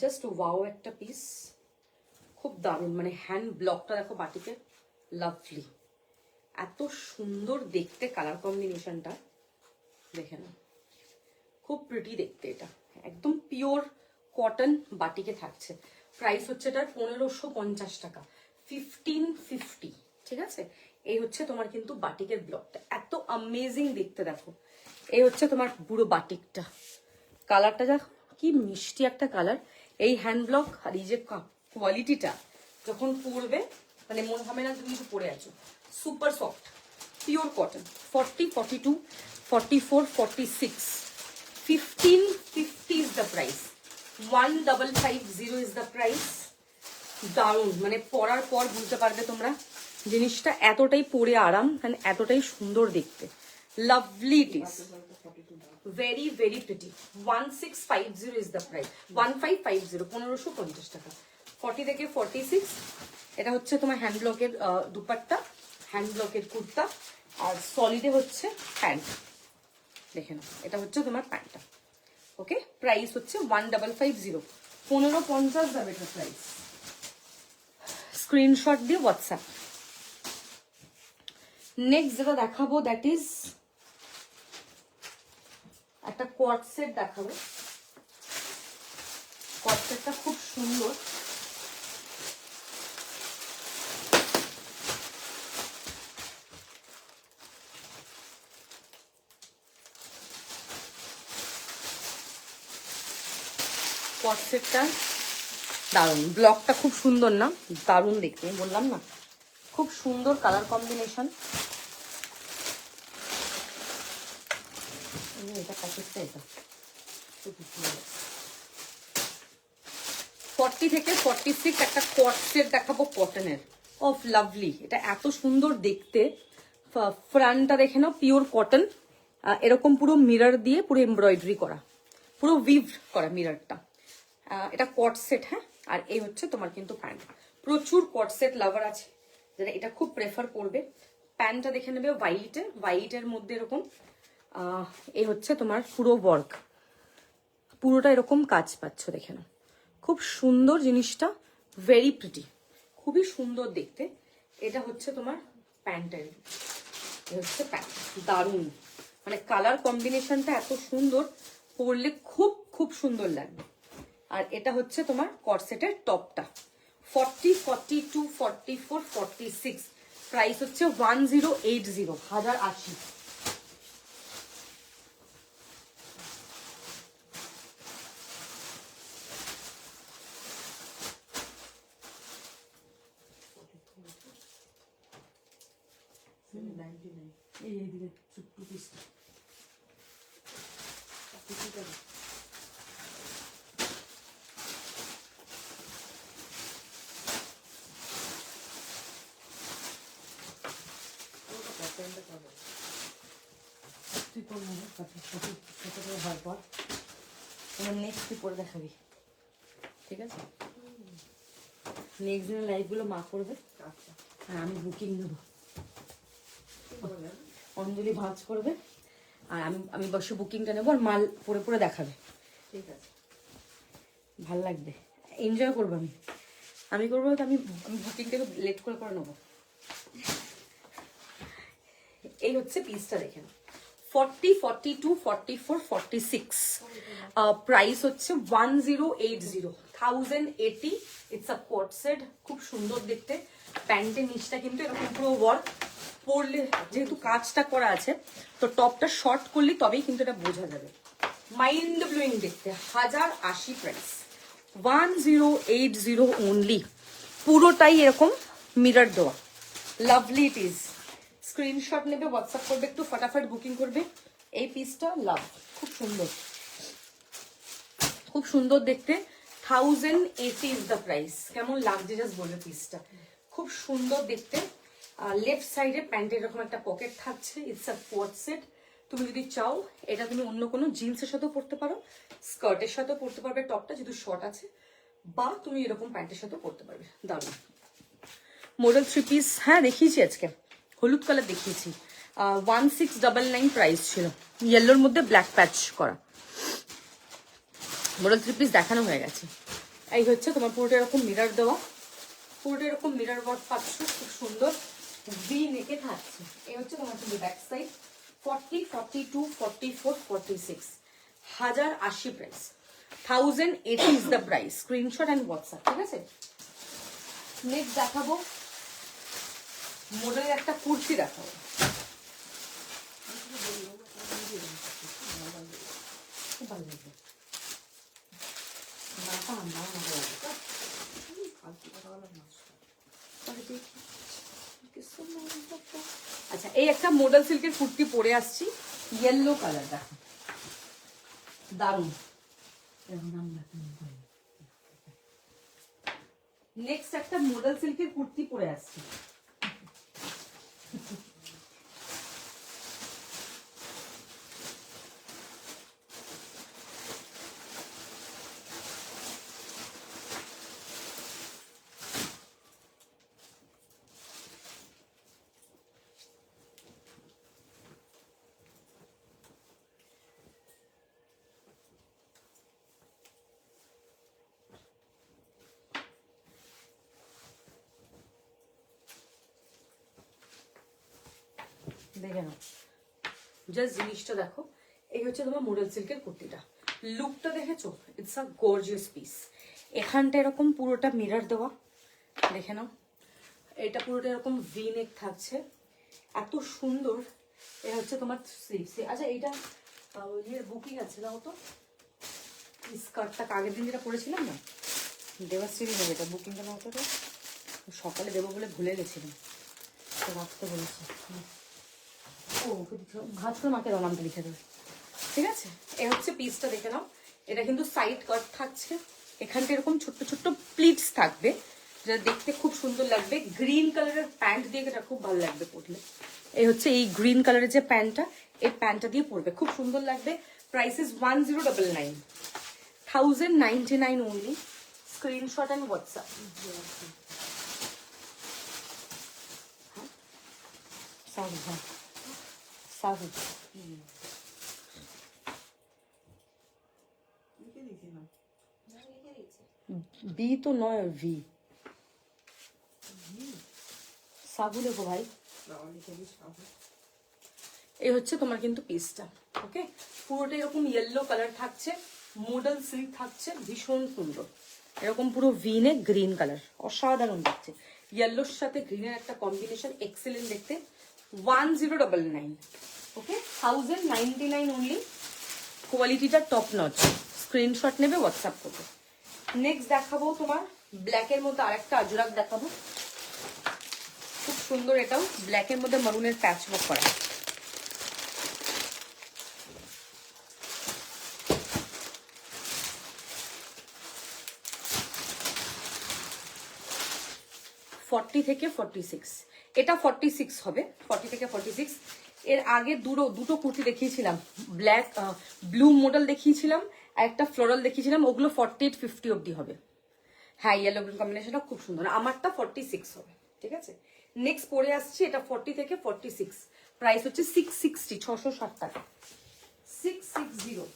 জাস্ট ওয়াও একটা পিস, খুব দারুণ, মানে হ্যান্ড ব্লকটা দেখো বাটিকে, লাভলি, এত সুন্দর দেখতে কালার কম্বিনেশনটা, দেখে না খুব প্রিটি দেখতে। এটা একদম পিওর কটন বাটিকে থাকছে। প্রাইস হচ্ছে এটার 1550 টাকা, 1550, ঠিক আছে। এই হচ্ছে তোমার কিন্তু বাটিকের ব্লকটা, এত অ্যামেজিং দেখতে দেখো। এই হচ্ছে তোমার পুরো বাটিকটা, কালারটা দেখো কি মিষ্টি একটা কালার। এই হ্যান্ড ব্লক আর এই যে কোয়ালিটিটা যখন পরবে, মানে মনে হবে না তুমি পরে আছো। Super soft pure cotton. 40, 42, 44, 46, 1550 is the price, 1550 is the price. দারুণ, মানে পরার পর বুঝতে পারবে তোমরা জিনিসটা এতটাই পরে আরাম, মানে এতটাই সুন্দর দেখতে। Lovely it is, very very pretty. 1650 is the price, 1550, 1550 টাকা। 40 থেকে 46, এটা হচ্ছে তোমার হ্যান্ড ব্লকের দুপাট্টা, হ্যান্ড ব্লকের কুর্তা, আর সলিডে হচ্ছে প্যান্ট। দেখে নাও, এটা হচ্ছে তোমার প্যান্টটা। ওকে, প্রাইস হচ্ছে 1550, 1550 যাবে এটা প্রাইস। স্ক্রিনশট দিয়ে হোয়াটসঅ্যাপ। নেক্সট যেটা দেখাবো দ্যাট ইজ একটা কোয়ার্ড সেট দেখাবো। কোয়ার্ড সেটটা খুব সুন্দর, কোয়ার্ড সেটটা দারুণ, ব্লকটা খুব সুন্দর না, দারুণ দেখতে, বললাম না খুব সুন্দর কালার কম্বিনেশন। এটা প্যাকেটটা, এটা 40 থেকে 46 একটা কোয়ার্ড সেট দেখাবো কটনের, অফ লাভলি। এটা এত সুন্দর দেখতে, ফ্রন্টটা দেখে নাও পিওর কটন, এরকম পুরো মিরর দিয়ে পুরো এমব্রয়ডারি করা, পুরো উইভ করা মিররটা। এটা কোয়ার্ড সেট, হ্যাঁ। আর এই হচ্ছে তোমার কিন্তু প্যান্ট। প্রচুর কোয়ার্ড সেট লাভার আছে যারা এটা খুব প্রেফার করবে। প্যান্টটা দেখে নেবে হোয়াইটের মধ্যে এরকম, এই হচ্ছে তোমার পুরো ওয়ার্ক, পুরোটা এরকম কাজ পাচ্ছ, দেখে নাও খুব সুন্দর জিনিসটা, ভেরি প্রিটি, খুবই সুন্দর দেখতে। এটা হচ্ছে তোমার প্যান্টের, হচ্ছে প্যান্ট, দারুণ, মানে কালার কম্বিনেশনটা এত সুন্দর, পরলে খুব খুব সুন্দর লাগবে। আর এটা হচ্ছে তোমার কর্সেটের টপটা। 40, 42, 44, 46, প্রাইস হচ্ছে 1080, 1080। এইদিকে ছোট্ট পিসটা তুই কোন হওয়ার পর তোমার নেক্সট তুই পরে দেখাবি, ঠিক আছে? নেক্সট দিনের লাইভগুলো মা করবে, আচ্ছা আর আমি বুকিং নেবো। অঞ্জলি ভাঁজ করবে আর আমি বসে বুকিংটা নেবো, আর মাল পরে পরে দেখাবে। ঠিক আছে, ভাল লাগবে, এনজয় করবো। আমি করবো তো, আমি বুকিংটা একটু লেট করে করে নেবো। এই হচ্ছে পিসটা, দেখেন 40, 42, 44, 46, প্রাইস হচ্ছে 1080, 1080। ইটস আ কোট সেট, খুব সুন্দর দেখতে। প্যান্টের নিচটা কিন্তু এরকম পুরো ওয়ার্ক, পরলে যেহেতু কাজটা করা আছে তো টপটা শর্ট করলে তবেই কিন্তু এটা বোঝা যাবে। মাইন্ড ব্লোয়িং দেখতে, 1080 প্রাইস, 1080 অনলি। পুরোটাই এরকম মিরর দেওয়া, লাভলি ইট ইজ। স্ক্রিনশট নেবে, হোয়াটসঅ্যাপ করবে, একটু ফটাফট বুকিং করবে। এই পিসটা লাভ, খুব সুন্দর, খুব সুন্দর দেখতে। 1080 ইজ দ্য প্রাইস। কেমন লাগছে জাস্ট বলবে পিসটা, খুব সুন্দর দেখতে। লেফট সাইডে প্যান্টের এরকম একটা পকেট থাকছে। It's a coat set. তুমি যদি চাও এটা তুমি অন্য কোনো জিন্সের সাথেও পরতে পারো, স্কার্টের সাথেও পরতে পারবে টপটা যেহেতু শর্ট আছে, বা তুমি এরকম প্যান্টের সাথেও পরতে পারবে। দারুণ মডেল 3 পিস, হ্যাঁ দেখিয়েছি আজকে, হলুদ কালার দেখিয়েছি। 1699 প্রাইস ছিল, ইয়েলোর মধ্যে ব্ল্যাক প্যাচ করা। মডেল 3 পিস দেখানো হয়ে গেছে। এই হচ্ছে তোমার পুরোটা এরকম মিরর দেওয়া, পুরোটা এরকম মিরর ওয়ার্ক পাচ্ছ, খুব সুন্দর ভি নেকে থাকছে। এই হচ্ছে তোমার কিন্তু back side. 40, 42, 44, 46, 1080 price, 1080 is the price. Screenshot and WhatsApp, ঠিক আছে? নেক্সট দেখাবো মডেলের একটা কুর্তি দেখাবো। খুব ভালো লাগবে। আচ্ছা, এই একটা মডেল সিল্কের কুর্তি পরে আসছি, ইয়েলো কালার, দেখো দারুন। নেক্সট একটা মডেল সিল্কের কুর্তি পরে আসছি, দেখে নাও জাস্ট জিনিসটা দেখো। এই হচ্ছে তোমার মডেল সিল্কের কুর্তিটা, লুকটা দেখেছো? It's a gorgeous piece. এখানটা এরকম পুরোটা মিরর দেওয়া, দেখে নাও। এটা পুরোটা এরকম ভি নেক থাকছে, এত সুন্দর। এটা হচ্ছে তোমার স্লিভস। আচ্ছা এইটা ইয়ের বুকিং আছে, দাও তো স্কার্টটা আগের দিন যেটা পরেছিলাম না, দেবাশ্রী নেবে, এটা বুকিংটা নাও তো। সকালে দেবো বলে ভুলে গেছিলাম, তো রাখতে বলেছি। ও ভাত তো মাকে দাও, নামটা লিখে দেবে, ঠিক আছে? এ হচ্ছে পিসটা, দেখে নাও। এটা কিন্তু সাইড কাট থাকছে, এখানটা এরকম ছোট্ট ছোট্ট প্লিটস থাকবে, যেটা দেখতে খুব সুন্দর লাগবে। গ্রিন কালারের প্যান্ট দিয়ে এটা খুব ভালো লাগবে পরলে। এই হচ্ছে এই গ্রিন কালারের যে প্যান্টটা, এই প্যান্টটা দিয়ে পরবে, খুব সুন্দর লাগবে। Price is 1099, 1099 only. Screenshot and WhatsApp. B তো নয়, ভি সাবু লেখো ভাই। এই হচ্ছে তোমার কিন্তু পিসটা, ওকে? পুরোটা এরকম ইয়েলো কালার থাকছে, মডেল সিল্ক থাকছে, ভীষণ সুন্দর। এরকম পুরো ভিনে গ্রিন কালার, অসাধারণ লাগছে। ইয়েলোর সাথে গ্রিনের একটা কম্বিনেশন, এক্সেলেন্ট দেখতে। 1099, ওকে? 1099 অনলি। কোয়ালিটিটা টপ নচ। স্ক্রিনশট নেবে, হোয়াটসঅ্যাপ করবে। নেক্সট দেখাবো তোমার ব্ল্যাকের মধ্যে আরেকটা আজরাক দেখাবো, খুব সুন্দর। এটাও ব্ল্যাকের মধ্যে মারুনের প্যাচ ওয়ার্ক করা। ফর্টি থেকে 46, এটা 46 হবে, 40 থেকে 46। এর আগে দুটো কুর্তি দেখিয়েছিলাম, ব্ল্যাক ব্লু মডেল দেখিয়েছিলাম, আর একটা ফ্লোরাল দেখিয়েছিলাম, ওগুলো 48-50 অব্দি হবে। হ্যাঁ, ইয়েলো গ্রিন কম্বিনেশনটা খুব সুন্দর। আমারটা 46 হবে, ঠিক আছে। নেক্সট পরে আসছি, এটা 40 থেকে 46, প্রাইস হচ্ছে 660, 660 টাকা, 660।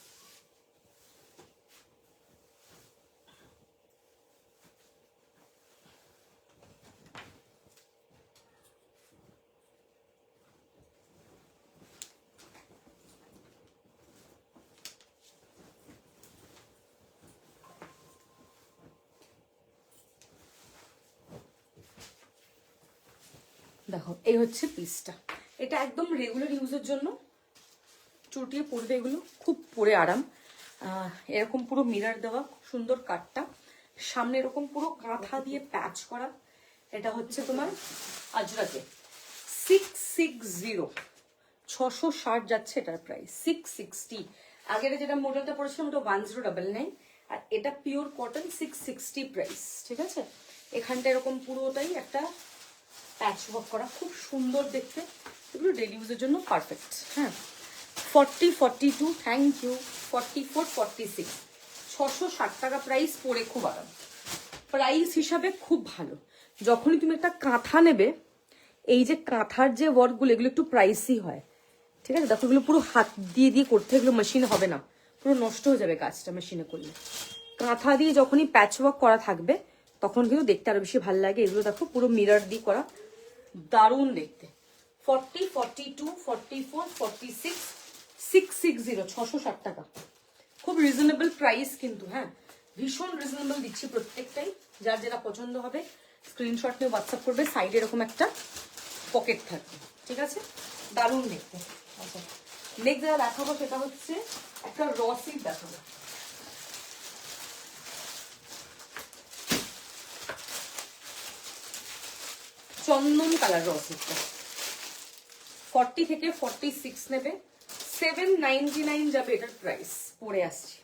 দেখো এই হচ্ছে পিসটা, এটা একদম রেগুলার ইউজের জন্য চুটিয়ে পরবে, এগুলো খুব পরে আরাম। এরকম পুরো মিরর দেওয়া, খুব সুন্দর কাটটা, সামনে এরকম পুরো কাঁথা দিয়ে প্যাচ করা। এটা হচ্ছে তোমার আজরাকে 660, 660 যাচ্ছে এটার প্রাইস 660। আগের যেটা মডেলটা পড়েছিলাম ওটা 1099, আর এটা পিওর কটন 660 প্রাইস, ঠিক আছে। এখানটা এরকম পুরোটাই একটা প্যাচ ওয়ার্ক করা, খুব সুন্দর দেখতে, এগুলো ডেলি ইউজের জন্য পারফেক্ট। হ্যাঁ, 40, 42, থ্যাংক ইউ, 44, 46, 660 টাকা প্রাইস, পরে খুব আরাম, প্রাইস হিসাবে খুব ভালো। যখনই তুমি একটা কাঁথা নেবে, এই যে কাঁথার যে ওয়ার্কগুলো এগুলো একটু প্রাইসই হয়, ঠিক আছে। দেখো এগুলো পুরো হাত দিয়ে দিয়ে করতে, এগুলো মেশিন হবে না, পুরো নষ্ট হয়ে যাবে কাজটা মেশিনে করলে। কাঁথা দিয়ে যখনই প্যাচ ওয়ার্ক করা থাকবে তখন কিন্তু দেখতে আরো বেশি ভালো লাগে। এগুলো দেখো পুরো মিরর দিয়ে করা, দারুণ দেখতে। 40, 42, 44, 46, 660, 660 টাকা, খুব রিজনেবল প্রাইস কিন্তু। হ্যাঁ, ভীষণ রিজনেবল দিচ্ছি প্রত্যেকটাই। যার যেটা পছন্দ হবে স্ক্রিনশট নিয়ে হোয়াটসঅ্যাপ করবে। সাইডে এরকম একটা পকেট থাকবে, ঠিক আছে, দারুণ দেখতে। আচ্ছা, নেক্সট যেটা দেখাবো সেটা হচ্ছে একটা র সিল্ক দেখাবো। চন্দন কালার র সিল্কটা 40 থেকে 46 নেবে, 799 যাবে এটার প্রাইস, পরে আসছি।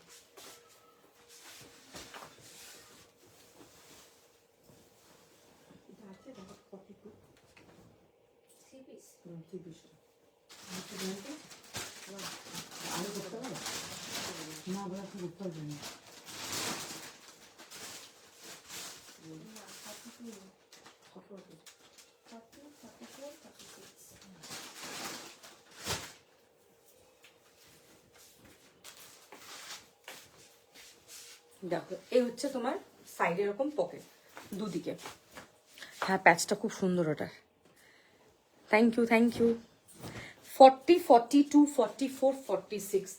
না ওগুলো খুব উত্তর জন্য দেখো এই হচ্ছে তোমার সাইডে এরকম পকেট দুদিকে। হ্যাঁ, প্যাচটা খুব সুন্দর ওটার, thank you, thank you. 40, 42, 44, 46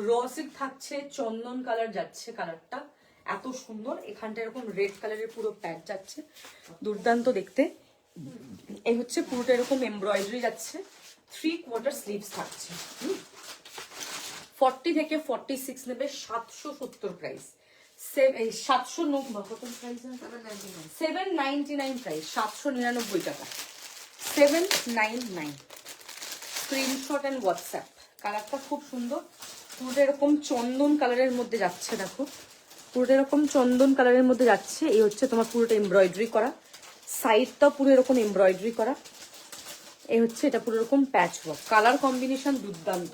raw silk থাকছে, চন্দন কালার যাচ্ছে, কালারটা এত সুন্দর। এখানটা এরকম রেড কালারের পুরো প্যাচ যাচ্ছে, দুর্দান্ত দেখতে। এই হচ্ছে পুরোটা এরকম এমব্রয়ডারি যাচ্ছে, 3/4 স্লিভস থাকছে। 40 থেকে 46 নেবে, 770 প্রাইস, 799 প্রাইস, 799 টাকা, 799। Screenshot and WhatsApp. কালারটা খুব সুন্দর, পুরোটা এরকম চন্দন কালারের মধ্যে যাচ্ছে। দেখো পুরোটা এরকম চন্দন কালারের মধ্যে যাচ্ছে। এই হচ্ছে তোমার পুরোটা এমব্রয়ডারি করা, সাইডটা পুরো এরকম এমব্রয়ডারি করা। এই হচ্ছে এটা পুরো এরকম প্যাচ ওয়ার্ক, কালার কম্বিনেশন দুর্দান্ত।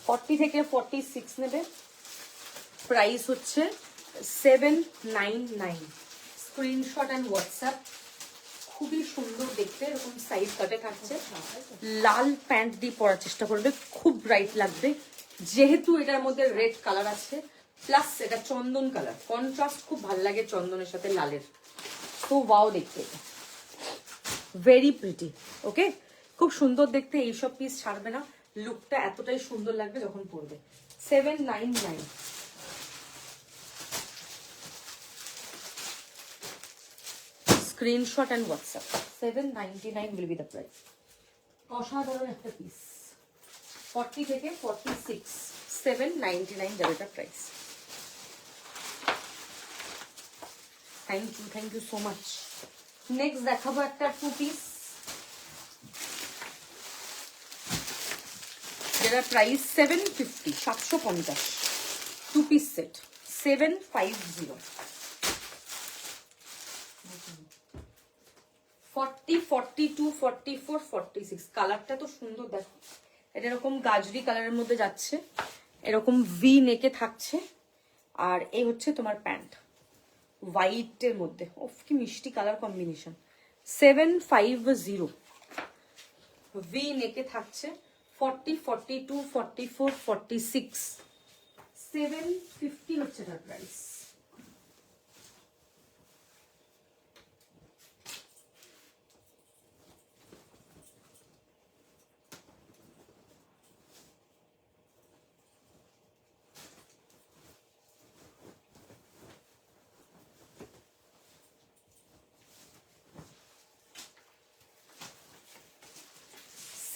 40 থেকে 46 নেবে, প্রাইস হচ্ছে 799। Screenshot and WhatsApp. খুবই সুন্দর দেখতে, এরকম সাইড কাটে থাকছে। লাল প্যান্ট দিয়ে পরার চেষ্টা করবে, খুব ব্রাইট লাগবে, যেহেতু এটার মধ্যে রেড কালার আছে প্লাস এটা চন্দন কালার, কন্ট্রাস্ট খুব ভালো লাগে চন্দনের সাথে লালের। তো ওয়াও দেখতে, ভেরি প্রিটি। ওকে, খুব সুন্দর দেখতে, এইসব পিস ছাড়বে না, লুকটা এতটাই সুন্দর লাগবে যখন পরবে। 799। Screenshot and WhatsApp, 799 will be the price। অসাধারণ একটা পিস, 40 থেকে 46, 799 যাবে এটা price. Thank you so much. Next দেখাবো একটা 2 পিস, যেটার প্রাইস 750, 750, 2 পিস সেট, 750। 40 42, 44, 46 কালারটা তো সুন্দর দেখো। এটা এরকম গাজরি কালারের মধ্যে যাচ্ছে, এরকম ভি নেকে থাকছে, আর এই হচ্ছে তোমার প্যান্ট হোয়াইটের মধ্যে। ওফ কি মিষ্টি কালার কম্বিনেশন। 750 ভি নেকে থাকছে, 40, 42, 44, 46, 750 হচ্ছে তার price.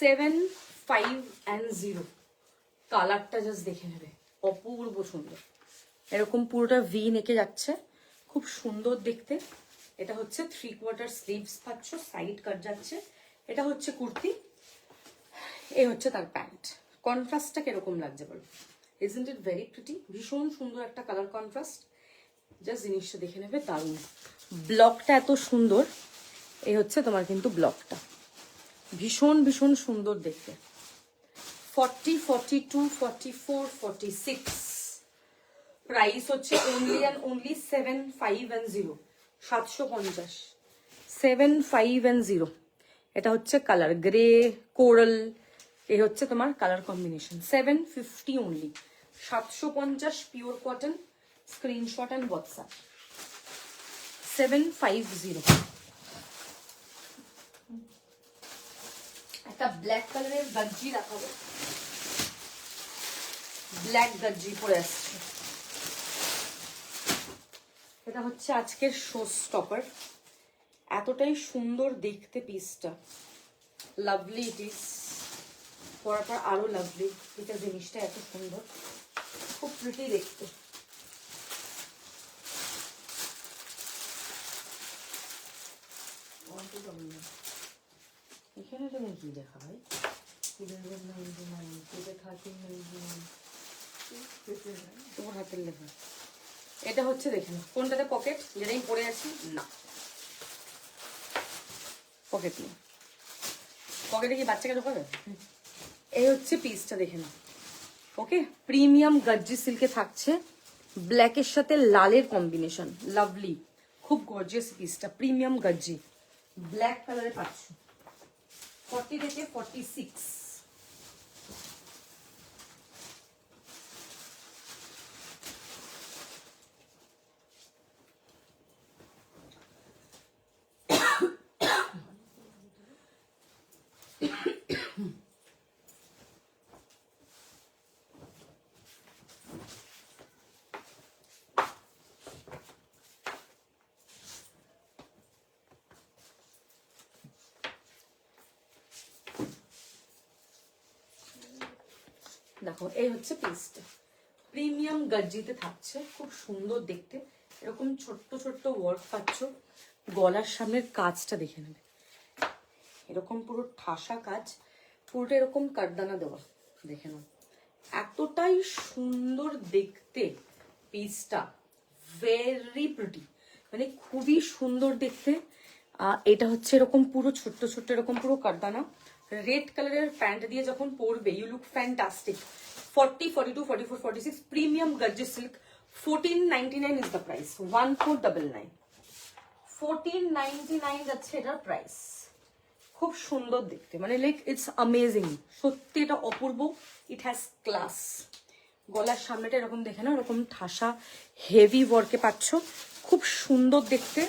Seven five and zero কালারটা জাস্ট দেখে নেবে, অপূর্ব সুন্দর। এরকম পুরোটা ভি নেকে যাচ্ছে, খুব সুন্দর দেখতে। এটা হচ্ছে 3/4 স্লিভস পাচ্ছ, সাইড কাট যাচ্ছে। এটা হচ্ছে কুর্তি, এই হচ্ছে তার প্যান্ট। কন্ট্রাস্টটা কিরকম লাগছে বলো? Isn't it very pretty? ভীষণ সুন্দর একটা কালার কন্ট্রাস্ট। জাস্ট জিনিসটা দেখে নেবে, দারুণ। ব্লকটা এত সুন্দর, এই হচ্ছে তোমার কিন্তু ব্লকটা, ভীষণ ভীষণ সুন্দর দেখতে। 40, 42, 44, 46 প্রাইস হচ্ছে অনলি অ্যান্ড অনলি 750, 750, 750। এটা হচ্ছে কালার গ্রে কোরাল, এই হচ্ছে তোমার colour combination. 750 only, 750 pure cotton. Screenshot and WhatsApp 750। একটা ব্ল্যাক কালারের গজ্জি দেখাবো, ব্ল্যাক গজ্জি পরে আসছে। এটা হচ্ছে আজকের শো স্টপার, এতটাই সুন্দর দেখতে পিসটা। লাভলি ইট ইজ, পরার পর আরো লাভলি। এটা জিনিসটা এত সুন্দর, খুব প্রিটি দেখতে। এখানে তুমি কি দেখা হয়? তোমার হাতের লেখা। এটা হচ্ছে দেখে না কোনটাতে পকেট, যেটাই পরে আছি না পকেট নেই। পকেটে কি বাচ্চাকে ঢোকাবে? এই হচ্ছে পিসটা দেখে না। ওকে, প্রিমিয়াম গজ্জি সিল্কে থাকছে, ব্ল্যাকের সাথে লালের কম্বিনেশন, লাভলি, খুব গর্জিয়াস পিসটা। প্রিমিয়াম গজ্জি ব্ল্যাক কালারে পাচ্ছ, 40 থেকে 46। দেখো এই হচ্ছে পিসটা, প্রিমিয়াম গজ্জিতে থাকছে, খুব সুন্দর দেখতে। এরকম ছোট্ট ছোট্ট ওয়ার্ক পাচ্ছ। গলার সামনের কাজটা দেখে নেবে, এরকম পুরো ঠাসা কাজ, পুরোটা এরকম কাটদানা দেওয়া, দেখে নাও। এতটাই সুন্দর দেখতে পিসটা, ভেরি প্রিটি, মানে খুবই সুন্দর দেখতে। এটা হচ্ছে এরকম পুরো ছোট্ট ছোট্ট এরকম পুরো কাটদানা। রেড কালারের প্যান্ট দিয়ে যখন পরবে, you look fantastic. 40, 42, 44, 46 premium gajji silk. 1499 is the price, 1499, 1499 যাচ্ছে এটার প্রাইস। খুব সুন্দর দেখতে, মানে লাইক ইটস অ্যামেজিং, সত্যি এটা অপূর্ব। It has class. গলার সামনেটা এরকম দেখে না, এরকম ঠাসা হেভি ওয়ার্কে পাচ্ছ, খুব সুন্দর দেখতে।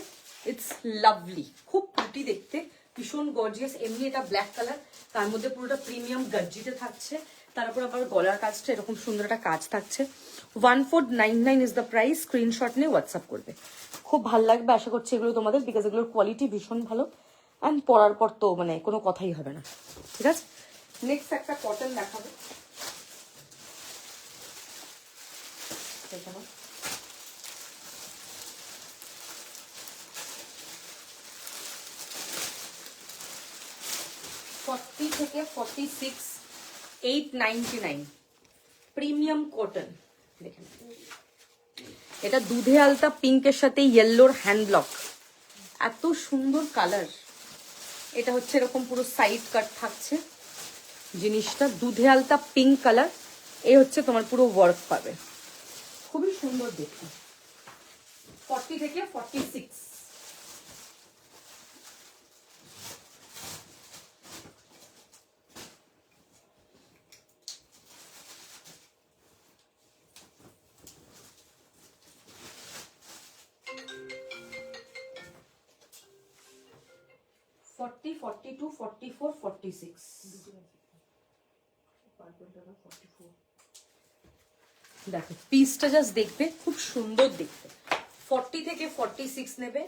ইটস লাভলি, খুব প্রিটি দেখতে, ভীষণ গর্জিয়াস। এমনি এটা ব্ল্যাক কালার, তার মধ্যে পুরোটা প্রিমিয়াম গজ্জিতে থাকছে, তারপর আবার গলার কাজটা এরকম সুন্দর একটা কাজ থাকছে। 1499 ইজ দ্য প্রাইস। স্ক্রিনশট নিয়ে হোয়াটসঅ্যাপ করবে, খুব ভালো লাগবে আশা করছি এগুলো তোমাদের, বিকজ এগুলোর কোয়ালিটি ভীষণ ভালো। অ্যান্ড পরার পর তো মানে কোনো কথাই হবে না, ঠিক আছে। নেক্সট একটা কটন দেখাবো, দেখাবো 40 থেকে 46, 899 প্রিমিয়াম কটন। দেখেন এটা দুধে আলতা পিঙ্কের সাথে ইয়েলোর হ্যান্ড ব্লক, এত সুন্দর কালার, এটা হচ্ছে এরকম পুরো সাইড কাট থাকছে জিনিসটা, দুধে আলতা পিঙ্ক কালার। এই হচ্ছে তোমার পুরো ওয়ার্ক পাবে, খুবই সুন্দর দেখতে। 40 থেকে 46। ফর্টি, 42, 44, 46। দেখো পিসটা জাস্ট দেখবে, খুব সুন্দর দেখতে। 40 থেকে 46 নেবে,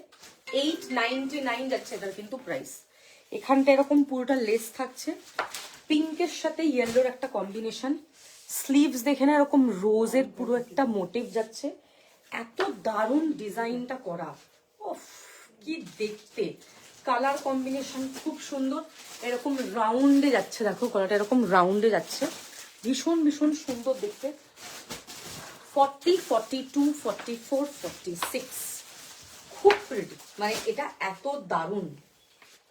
899 যাচ্ছে এটার কিন্তু প্রাইস। এখানটা এরকম পুরোটা লেস থাকছে, পিঙ্কের সাথে ইয়েলোর একটা কম্বিনেশন। স্লিভস দেখে না এরকম রোজের পুরো একটা মোটিভ যাচ্ছে। এত দারুণ ডিজাইনটা করা, ওফ কি দেখতে। কালার কম্বিনেশন খুব সুন্দর, এরকম রাউন্ডে যাচ্ছে, দেখো গলাটা এরকম রাউন্ডে যাচ্ছে, ভীষণ ভীষণ সুন্দর দেখতে। 40, 42, 44, 46 খুব প্রিটি, মানে এটা এত দারুণ,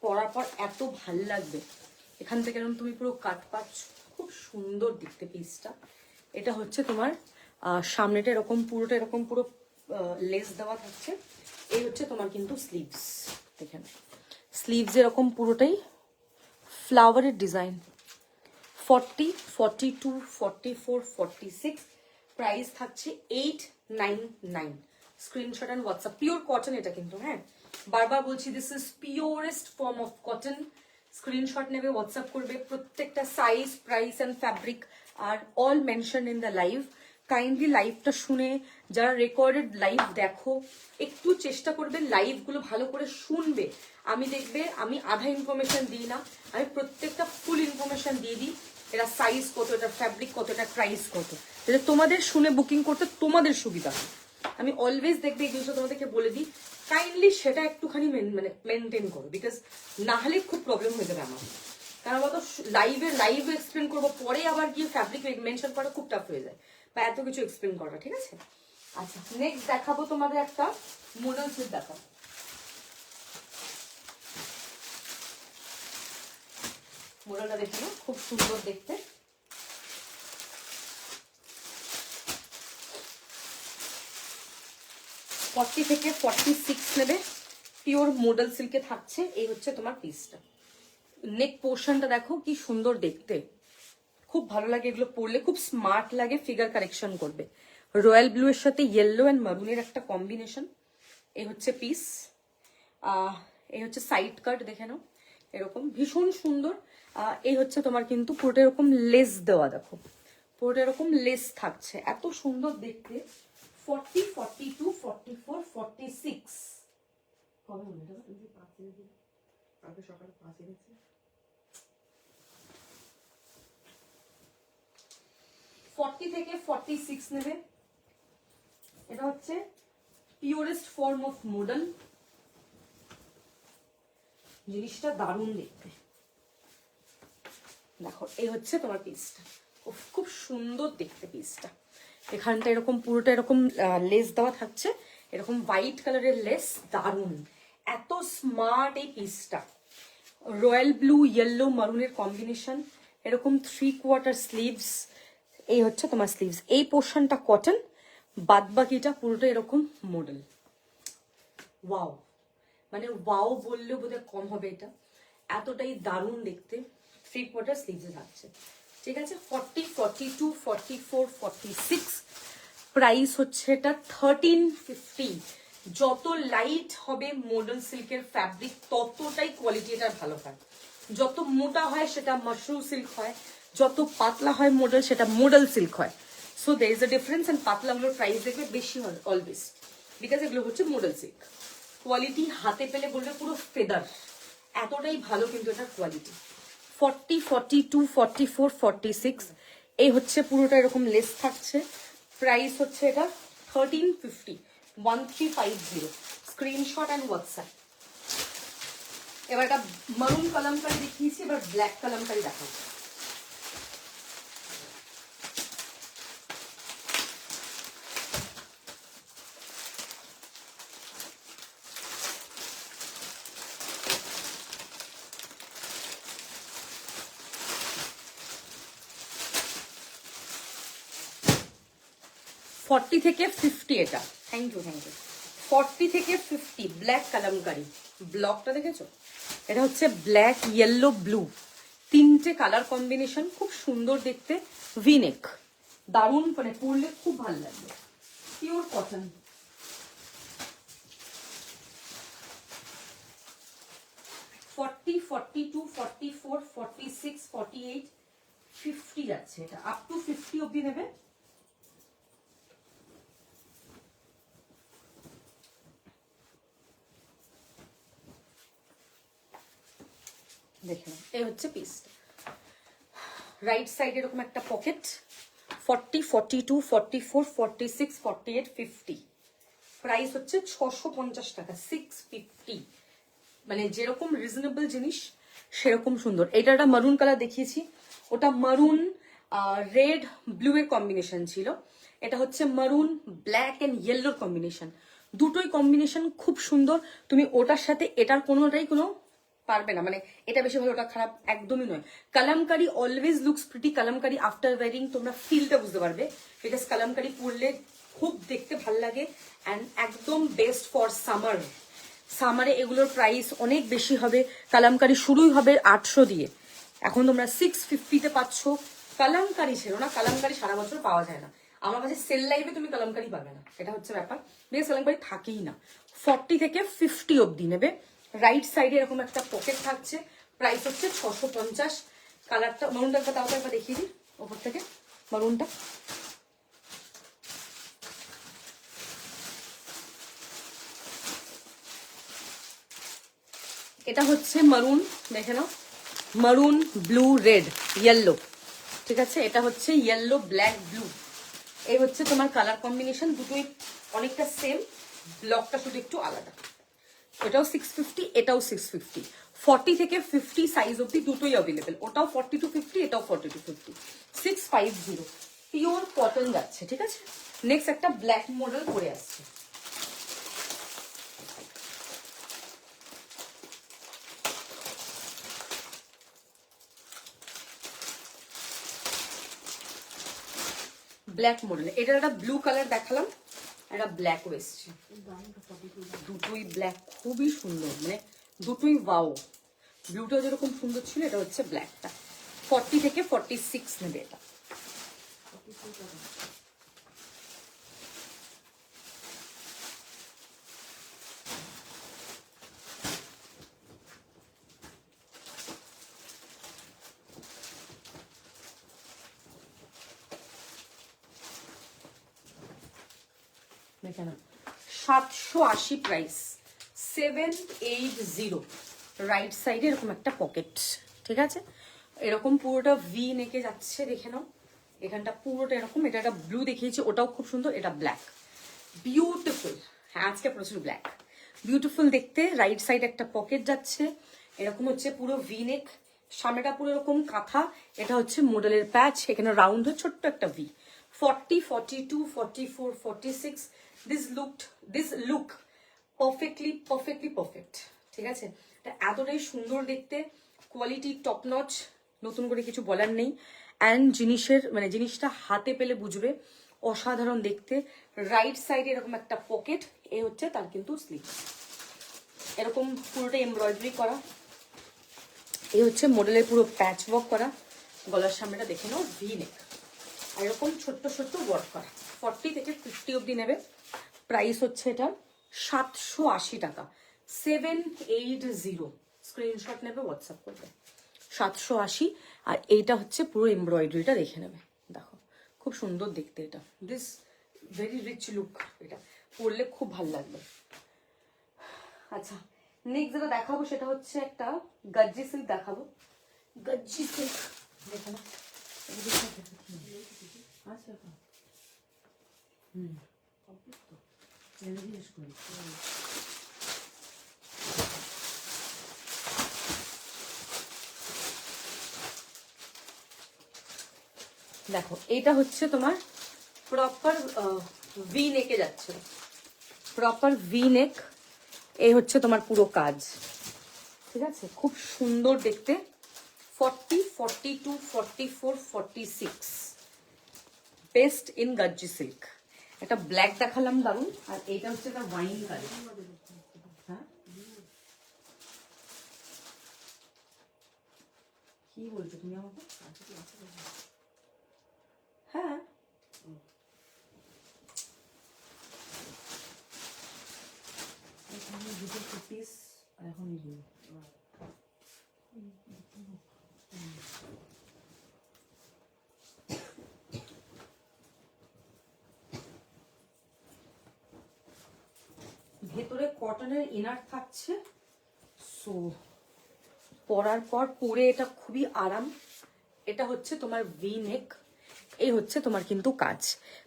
পরার পর এত ভাল লাগবে। এখান থেকে এরকম তুমি পুরো কাট পাচ্ছ, খুব সুন্দর দেখতে পিসটা। এটা হচ্ছে তোমার সামনেটা এরকম পুরোটা এরকম পুরো লেস দেওয়া থাকছে। এই হচ্ছে তোমার কিন্তু স্লিভস, দেখেন স্লিভস এরকম পুরোটাই ফ্লাওয়ারের ডিজাইন। 40, 42, 44, 46 প্রাইস থাকছে 899। Screenshot and WhatsApp. Pure cotton এটা কিন্তু, হ্যাঁ বারবার বলছি this is purest form of cotton. Screenshot নেবে, হোয়াটসঅ্যাপ করবে। প্রত্যেকটা size, price and fabric are all mention in the live. Kindly লাইভটা শুনে, যারা রেকর্ডেড লাইভ দেখো একটু চেষ্টা করবে লাইভগুলো ভালো করে শুনবে। আমি দেখবে আমি আধা ইনফরমেশন দিই না, আমি প্রত্যেকটা ফুল ইনফরমেশন দিয়ে দিই। এটা সাইজ কত, এটা ফ্যাব্রিক কত, এটা প্রাইস কত, এটা তোমাদের শুনে বুকিং করতে তোমাদের সুবিধা হয়। আমি অলওয়েজ দেখবে এই জিনিসটা তোমাদেরকে বলে দিই, কাইন্ডলি সেটা একটুখানি মানে মেনটেন করো, বিকজ না হলে খুব প্রবলেম হয়ে যাবে আমার। কারণ বলতো লাইভ এক্সপ্লেন করবো, পরে আবার গিয়ে ফ্যাব্রিক মেনশন করা খুব টাফ হয়ে যায়, বা এত কিছু এক্সপ্লেন করা, ঠিক আছে। আচ্ছা নেক্সট দেখাবো তোমাদের একটা মডেল সেট দেখাবো। মডেলটা দেখে না, খুব সুন্দর দেখতে। ফর্টি থেকে 46 নেবে, পিওর মডেল সিল্কে থাকছে। এই হচ্ছে তোমার পিসটা। নেক পোর্শনটা দেখো কি সুন্দর দেখতে, খুব ভালো লাগে এগুলো পরলে, খুব স্মার্ট লাগে, ফিগার কারেকশন করবে। রয়্যাল ব্লু এর সাথে ইয়েলো অ্যান্ড মারুনের একটা কম্বিনেশন। এই হচ্ছে পিস, এই হচ্ছে সাইড কাট, দেখে নাও এরকম ভীষণ সুন্দর। এই হচ্ছে তোমার কিন্তু পুরোটা এরকম লেস দেওয়া, দেখো পুরোটা এরকম লেস থাকছে, এত সুন্দর দেখতে। 40, 42, 44, 46 কবে মনে এটা কালকে সকালে 5 এনেছি। 40 থেকে 46 নেবে। এটা হচ্ছে পিওরেস্ট ফর্ম অফ মডেল, জিনিসটা দারুণ দেখতে। দেখো এই হচ্ছে তোমার পিসটা, খুব সুন্দর দেখতে পিসটা। এখানটা এরকম পুরোটা এরকম লেস দেওয়া থাকছে, এরকম হোয়াইট কালারের লেস, দারুণ, এত স্মার্ট এই পিসটা। রয়্যাল ব্লু ইয়েলো মারুনের কম্বিনেশন, এরকম 3/4 স্লিভস। এই হচ্ছে তোমার স্লিভস, এই পোর্শনটা কটন, বাদ বাকিটা পুরোটা এরকম মডেল। ওয়াও, মানে ওয়াও বললেও বোধহয় কম হবে, এটা এতটাই দারুণ দেখতে। 3/4 স্লিভসে থাকছে, ঠিক আছে। 40, 42, 44, 46 প্রাইস হচ্ছে এটা 1350। যত লাইট হবে মডেল সিল্কের ফ্যাব্রিক ততটাই কোয়ালিটি এটার ভালো হয়। যত মোটা হয় সেটা মাশরুম সিল্ক হয়, যত পাতলা হয় মডেল সেটা মডেল সিল্ক হয়। So there is a difference. And পাতলাগুলোর প্রাইস দেখবে বেশি হয় অলওয়েজ, বিকজ এগুলো হচ্ছে মডেল সিল্ক। কোয়ালিটি হাতে পেলে বলবে পুরো ফেদার, এতটাই ভালো কিন্তু এটার কোয়ালিটি। 40, 42, 44, 46 এই হচ্ছে পুরোটা এরকম লেস থাকছে। প্রাইস হচ্ছে এটা 1350, 1350। Screenshot and WhatsApp. এবার এটা মারুন কালামকারি দেখিয়েছি, এবার ব্ল্যাক কালামকারি দেখাবো। 40 থেকে 50 এটা, থ্যাংক ইউ 40 থেকে 50 ব্ল্যাক কালামকারি। ব্লকটা দেখেছো? এটা হচ্ছে ব্ল্যাক, ইয়েলো, ব্লু, তিনটে কালার কম্বিনেশন, খুব সুন্দর দেখতে। ভিনেক, দারুণ, মানে পরলে খুব ভালো লাগবে। Pure cotton. $40, $42, $44, $46, $48, $50 যাচ্ছে এটা, আপ টু 50 অব্দি নেবে। দেখে নাও, এই হচ্ছে পিস। রাইট সাইডে এরকম একটা পকেট, 40, 42, 44, 46, 48, 50। প্রাইস হচ্ছে 650 টাকা, 650। মানে যেরকম রিজনেবল জিনিস সেরকম সুন্দর। এটা একটা মারুন কালার দেখিয়েছি, ওটা মারুন রেড ব্লু এর কম্বিনেশন ছিল। এটা হচ্ছে মারুন ব্ল্যাক এন্ড ইয়েলোর কম্বিনেশন, দুটোই কম্বিনেশন খুব সুন্দর। তুমি ওটার সাথে এটার কোনোটাই কোনো পারবে না, মানে এটা বেশি ভালো ওটা খারাপ একদমই নয়। Kalamkari always looks pretty. Kalamkari after wearing তোমরা ফিলটা বুঝতে পারবে, বিকজ কালামকারি পরলে খুব দেখতে ভাল লাগে অ্যান্ড একদম বেস্ট ফর সামার। সামারে এগুলোর প্রাইস অনেক বেশি হবে। কালামকারি শুরুই হবে 800 দিয়ে, এখন তোমরা 650-তে পাচ্ছ। কালামকারি ছিল না, কালামকারি সারা বছর পাওয়া যায় না। আমার কাছে সেল লাইভে তুমি কালামকারি পাবে না, এটা হচ্ছে ব্যাপার। বিকজ কালামকারি থাকেই না। 40 থেকে 50 অব্দি নেবে। রাইট সাইডে এরকম একটা পকেট থাকছে, প্রাইস হচ্ছে 650। কালারটা মারুনটা একবার তাও একবার দেখিয়ে দিই ওপর থেকে। মারুনটা এটা হচ্ছে মারুন, দেখে নাও, মারুন ব্লু রেড ইয়েলো, ঠিক আছে? এটা হচ্ছে ইয়েলো ব্ল্যাক ব্লু, এই হচ্ছে তোমার কালার কম্বিনেশন। দুটোই অনেকটা সেম, ব্লকটা শুধু একটু আলাদা। এটাও 650, এটাও 650। 40 থেকে 50 সাইজ অব্দি দুটোই অ্যাভেলেবেল। ওটাও 40 to 50, এটাও 40 to 50। 650 পিওর কটন যাচ্ছে, ঠিক আছে? নেক্সট একটা ব্ল্যাক মডেল পরে আসছে। ব্ল্যাক মডেল, এটার একটা ব্লু কালার দেখালাম, একটা ব্ল্যাক এসছে, দুটোই ব্ল্যাক, খুবই সুন্দর, মানে দুটোই ওয়াও। ব্লুটা যেরকম সুন্দর ছিল, এটা হচ্ছে ব্ল্যাকটা। 40 থেকে 46 নেবে এটা। দেখে না, 780 প্রাইস, 780। রাইট সাইডে এরকম একটা পকেট, ঠিক আছে? এরকম পুরোটা ভি নেকে যাচ্ছে, দেখে নাও। এখানটা পুরোটা এরকম। এটা একটা ব্লু দেখিয়েছি, ওটাও খুব সুন্দর। এটা ব্ল্যাক, বিউটিফুল। হ্যাঁ, আজকে প্রচুর ব্ল্যাক, বিউটিফুল দেখতে। রাইট সাইড একটা পকেট যাচ্ছে, এরকম হচ্ছে পুরো ভি নেক, সামনেটা পুরো এরকম কাঁথা। এটা হচ্ছে মডেলের প্যাচ, এখানে রাউন্ড হয়ে ছোট্ট একটা V. 40, 42, 44, 46। This look perfectly perfect, ঠিক আছে? এটা এতটাই সুন্দর দেখতে, কোয়ালিটি টপ নচ, নতুন করে কিছু বলার নেই। অ্যান্ড জিনিসের মানে জিনিসটা হাতে পেলে বুঝবে, অসাধারণ দেখতে। রাইট সাইডে এরকম একটা পকেট, এ হচ্ছে তার কিন্তু স্লিভ, এরকম পুরোটা এমব্রয়ডারি করা। এই হচ্ছে মডেলের পুরো প্যাচ ওয়ার্ক করা। গলার সামনেটা দেখে নাও, ভি নেক, আর এরকম ছোট্ট ছোট্ট ওয়ার্ক করা। 40 থেকে 50 অব্দি নেবে। প্রাইস হচ্ছে এটা 780 টাকা, 780। স্ক্রিনশট নেবে, হোয়াটসঅ্যাপ করবে। 780। আর এইটা হচ্ছে পুরো এমব্রয়ডারিটা দেখে নেবে, দেখো খুব সুন্দর দেখতে। এটা দিস ভেরি রিচ লুক, এটা পরলে খুব ভালো লাগবে। আচ্ছা, নেক্সট যেটা দেখাবো সেটা হচ্ছে একটা গজ্জি সিল্ক দেখাবো। গজ্জি সিল্ক দেখো না, আচ্ছা জিজ্ঞেস করি। দেখো, এটা হচ্ছে তোমার প্রপার ভি নেকে যাচ্ছে, প্রপার ভি নেক। এই হচ্ছে তোমার পুরো কাজ, ঠিক আছে? খুব সুন্দর দেখতে। 40, 42, 44, 46 বেস্ট ইন গজ্জি সিল্ক। একটা ব্ল্যাক দেখালাম দারুন, আর এইটা হচ্ছে একটা ওয়াইন কালার। হ্যাঁ কি বলছো তুমি আমাকে? হ্যাঁ দুটো পিস এখন এগুলো ভেতরে কটনের ইনার থাকছে, সো পরার পর পরে এটা খুবই আরাম। এটা হচ্ছে তোমার ভি নেক, এই হচ্ছে তোমার কিন্তু কাজ,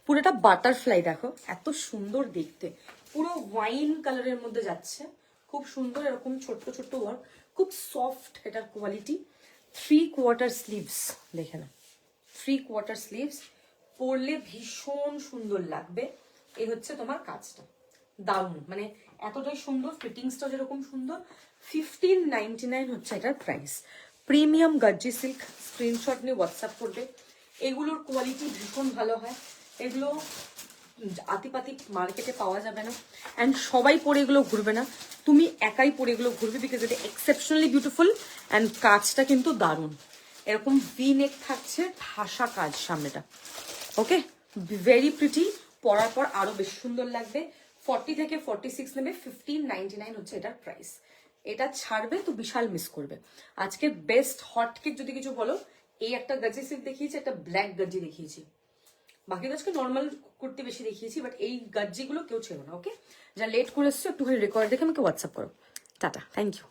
পুরোটা বাটারফ্লাই দেখো এত সুন্দর দেখতে, পুরো ওয়াইন কালারের মধ্যে যাচ্ছে, খুব সুন্দর এরকম ছোট্ট ছোট্ট ওয়ার্ক, খুব সফট এটার কোয়ালিটি। 3/4 স্লিভস দেখে না, 3/4 স্লিভস, পরলে ভীষণ সুন্দর লাগবে। এই হচ্ছে তোমার কাজটা, দারুণ, মানে এতটাই সুন্দর, ফিটিংসটা যেরকম সুন্দর। 1599 হচ্ছে এটার price. Premium Gajji silk, screenshot নিয়ে হোয়াটসঅ্যাপ করবে। এগুলোর কোয়ালিটি ভীষণ ভালো হয়, এগুলো আতিপাতি মার্কেটে পাওয়া যাবে না, অ্যান্ড সবাই পরে এগুলো ঘুরবে না, তুমি একাই পরে এগুলো ঘুরবে, বিকজ এটা এক্সেপশনালি বিউটিফুল অ্যান্ড কাজটা কিন্তু দারুণ। এরকম ভি নেক থাকছে, ঠাসা কাজ সামনেটা, ওকে, ভেরি প্রিটি, পরার পর আরো বেশি সুন্দর লাগবে। 40 থেকে 46 নেবে, 1599 হচ্ছে এটার প্রাইস। এটা ছাড়বে তো বিশাল মিস করবে। আজকে বেস্ট হট কেক যদি কিছু বলো, এই একটা গাজি সিল্ক দেখিয়েছি, একটা ব্ল্যাক গাজি দেখিয়েছি, বাকি তো আজকে নর্মাল কুর্তি বেশি দেখিয়েছি, বাট এই গাজ্জিগুলো কেউ ছিল না। ওকে, যা লেট করে এসছো একটুখানি রেকর্ড দেখে আমাকে হোয়াটসঅ্যাপ করো। Tata, thank you.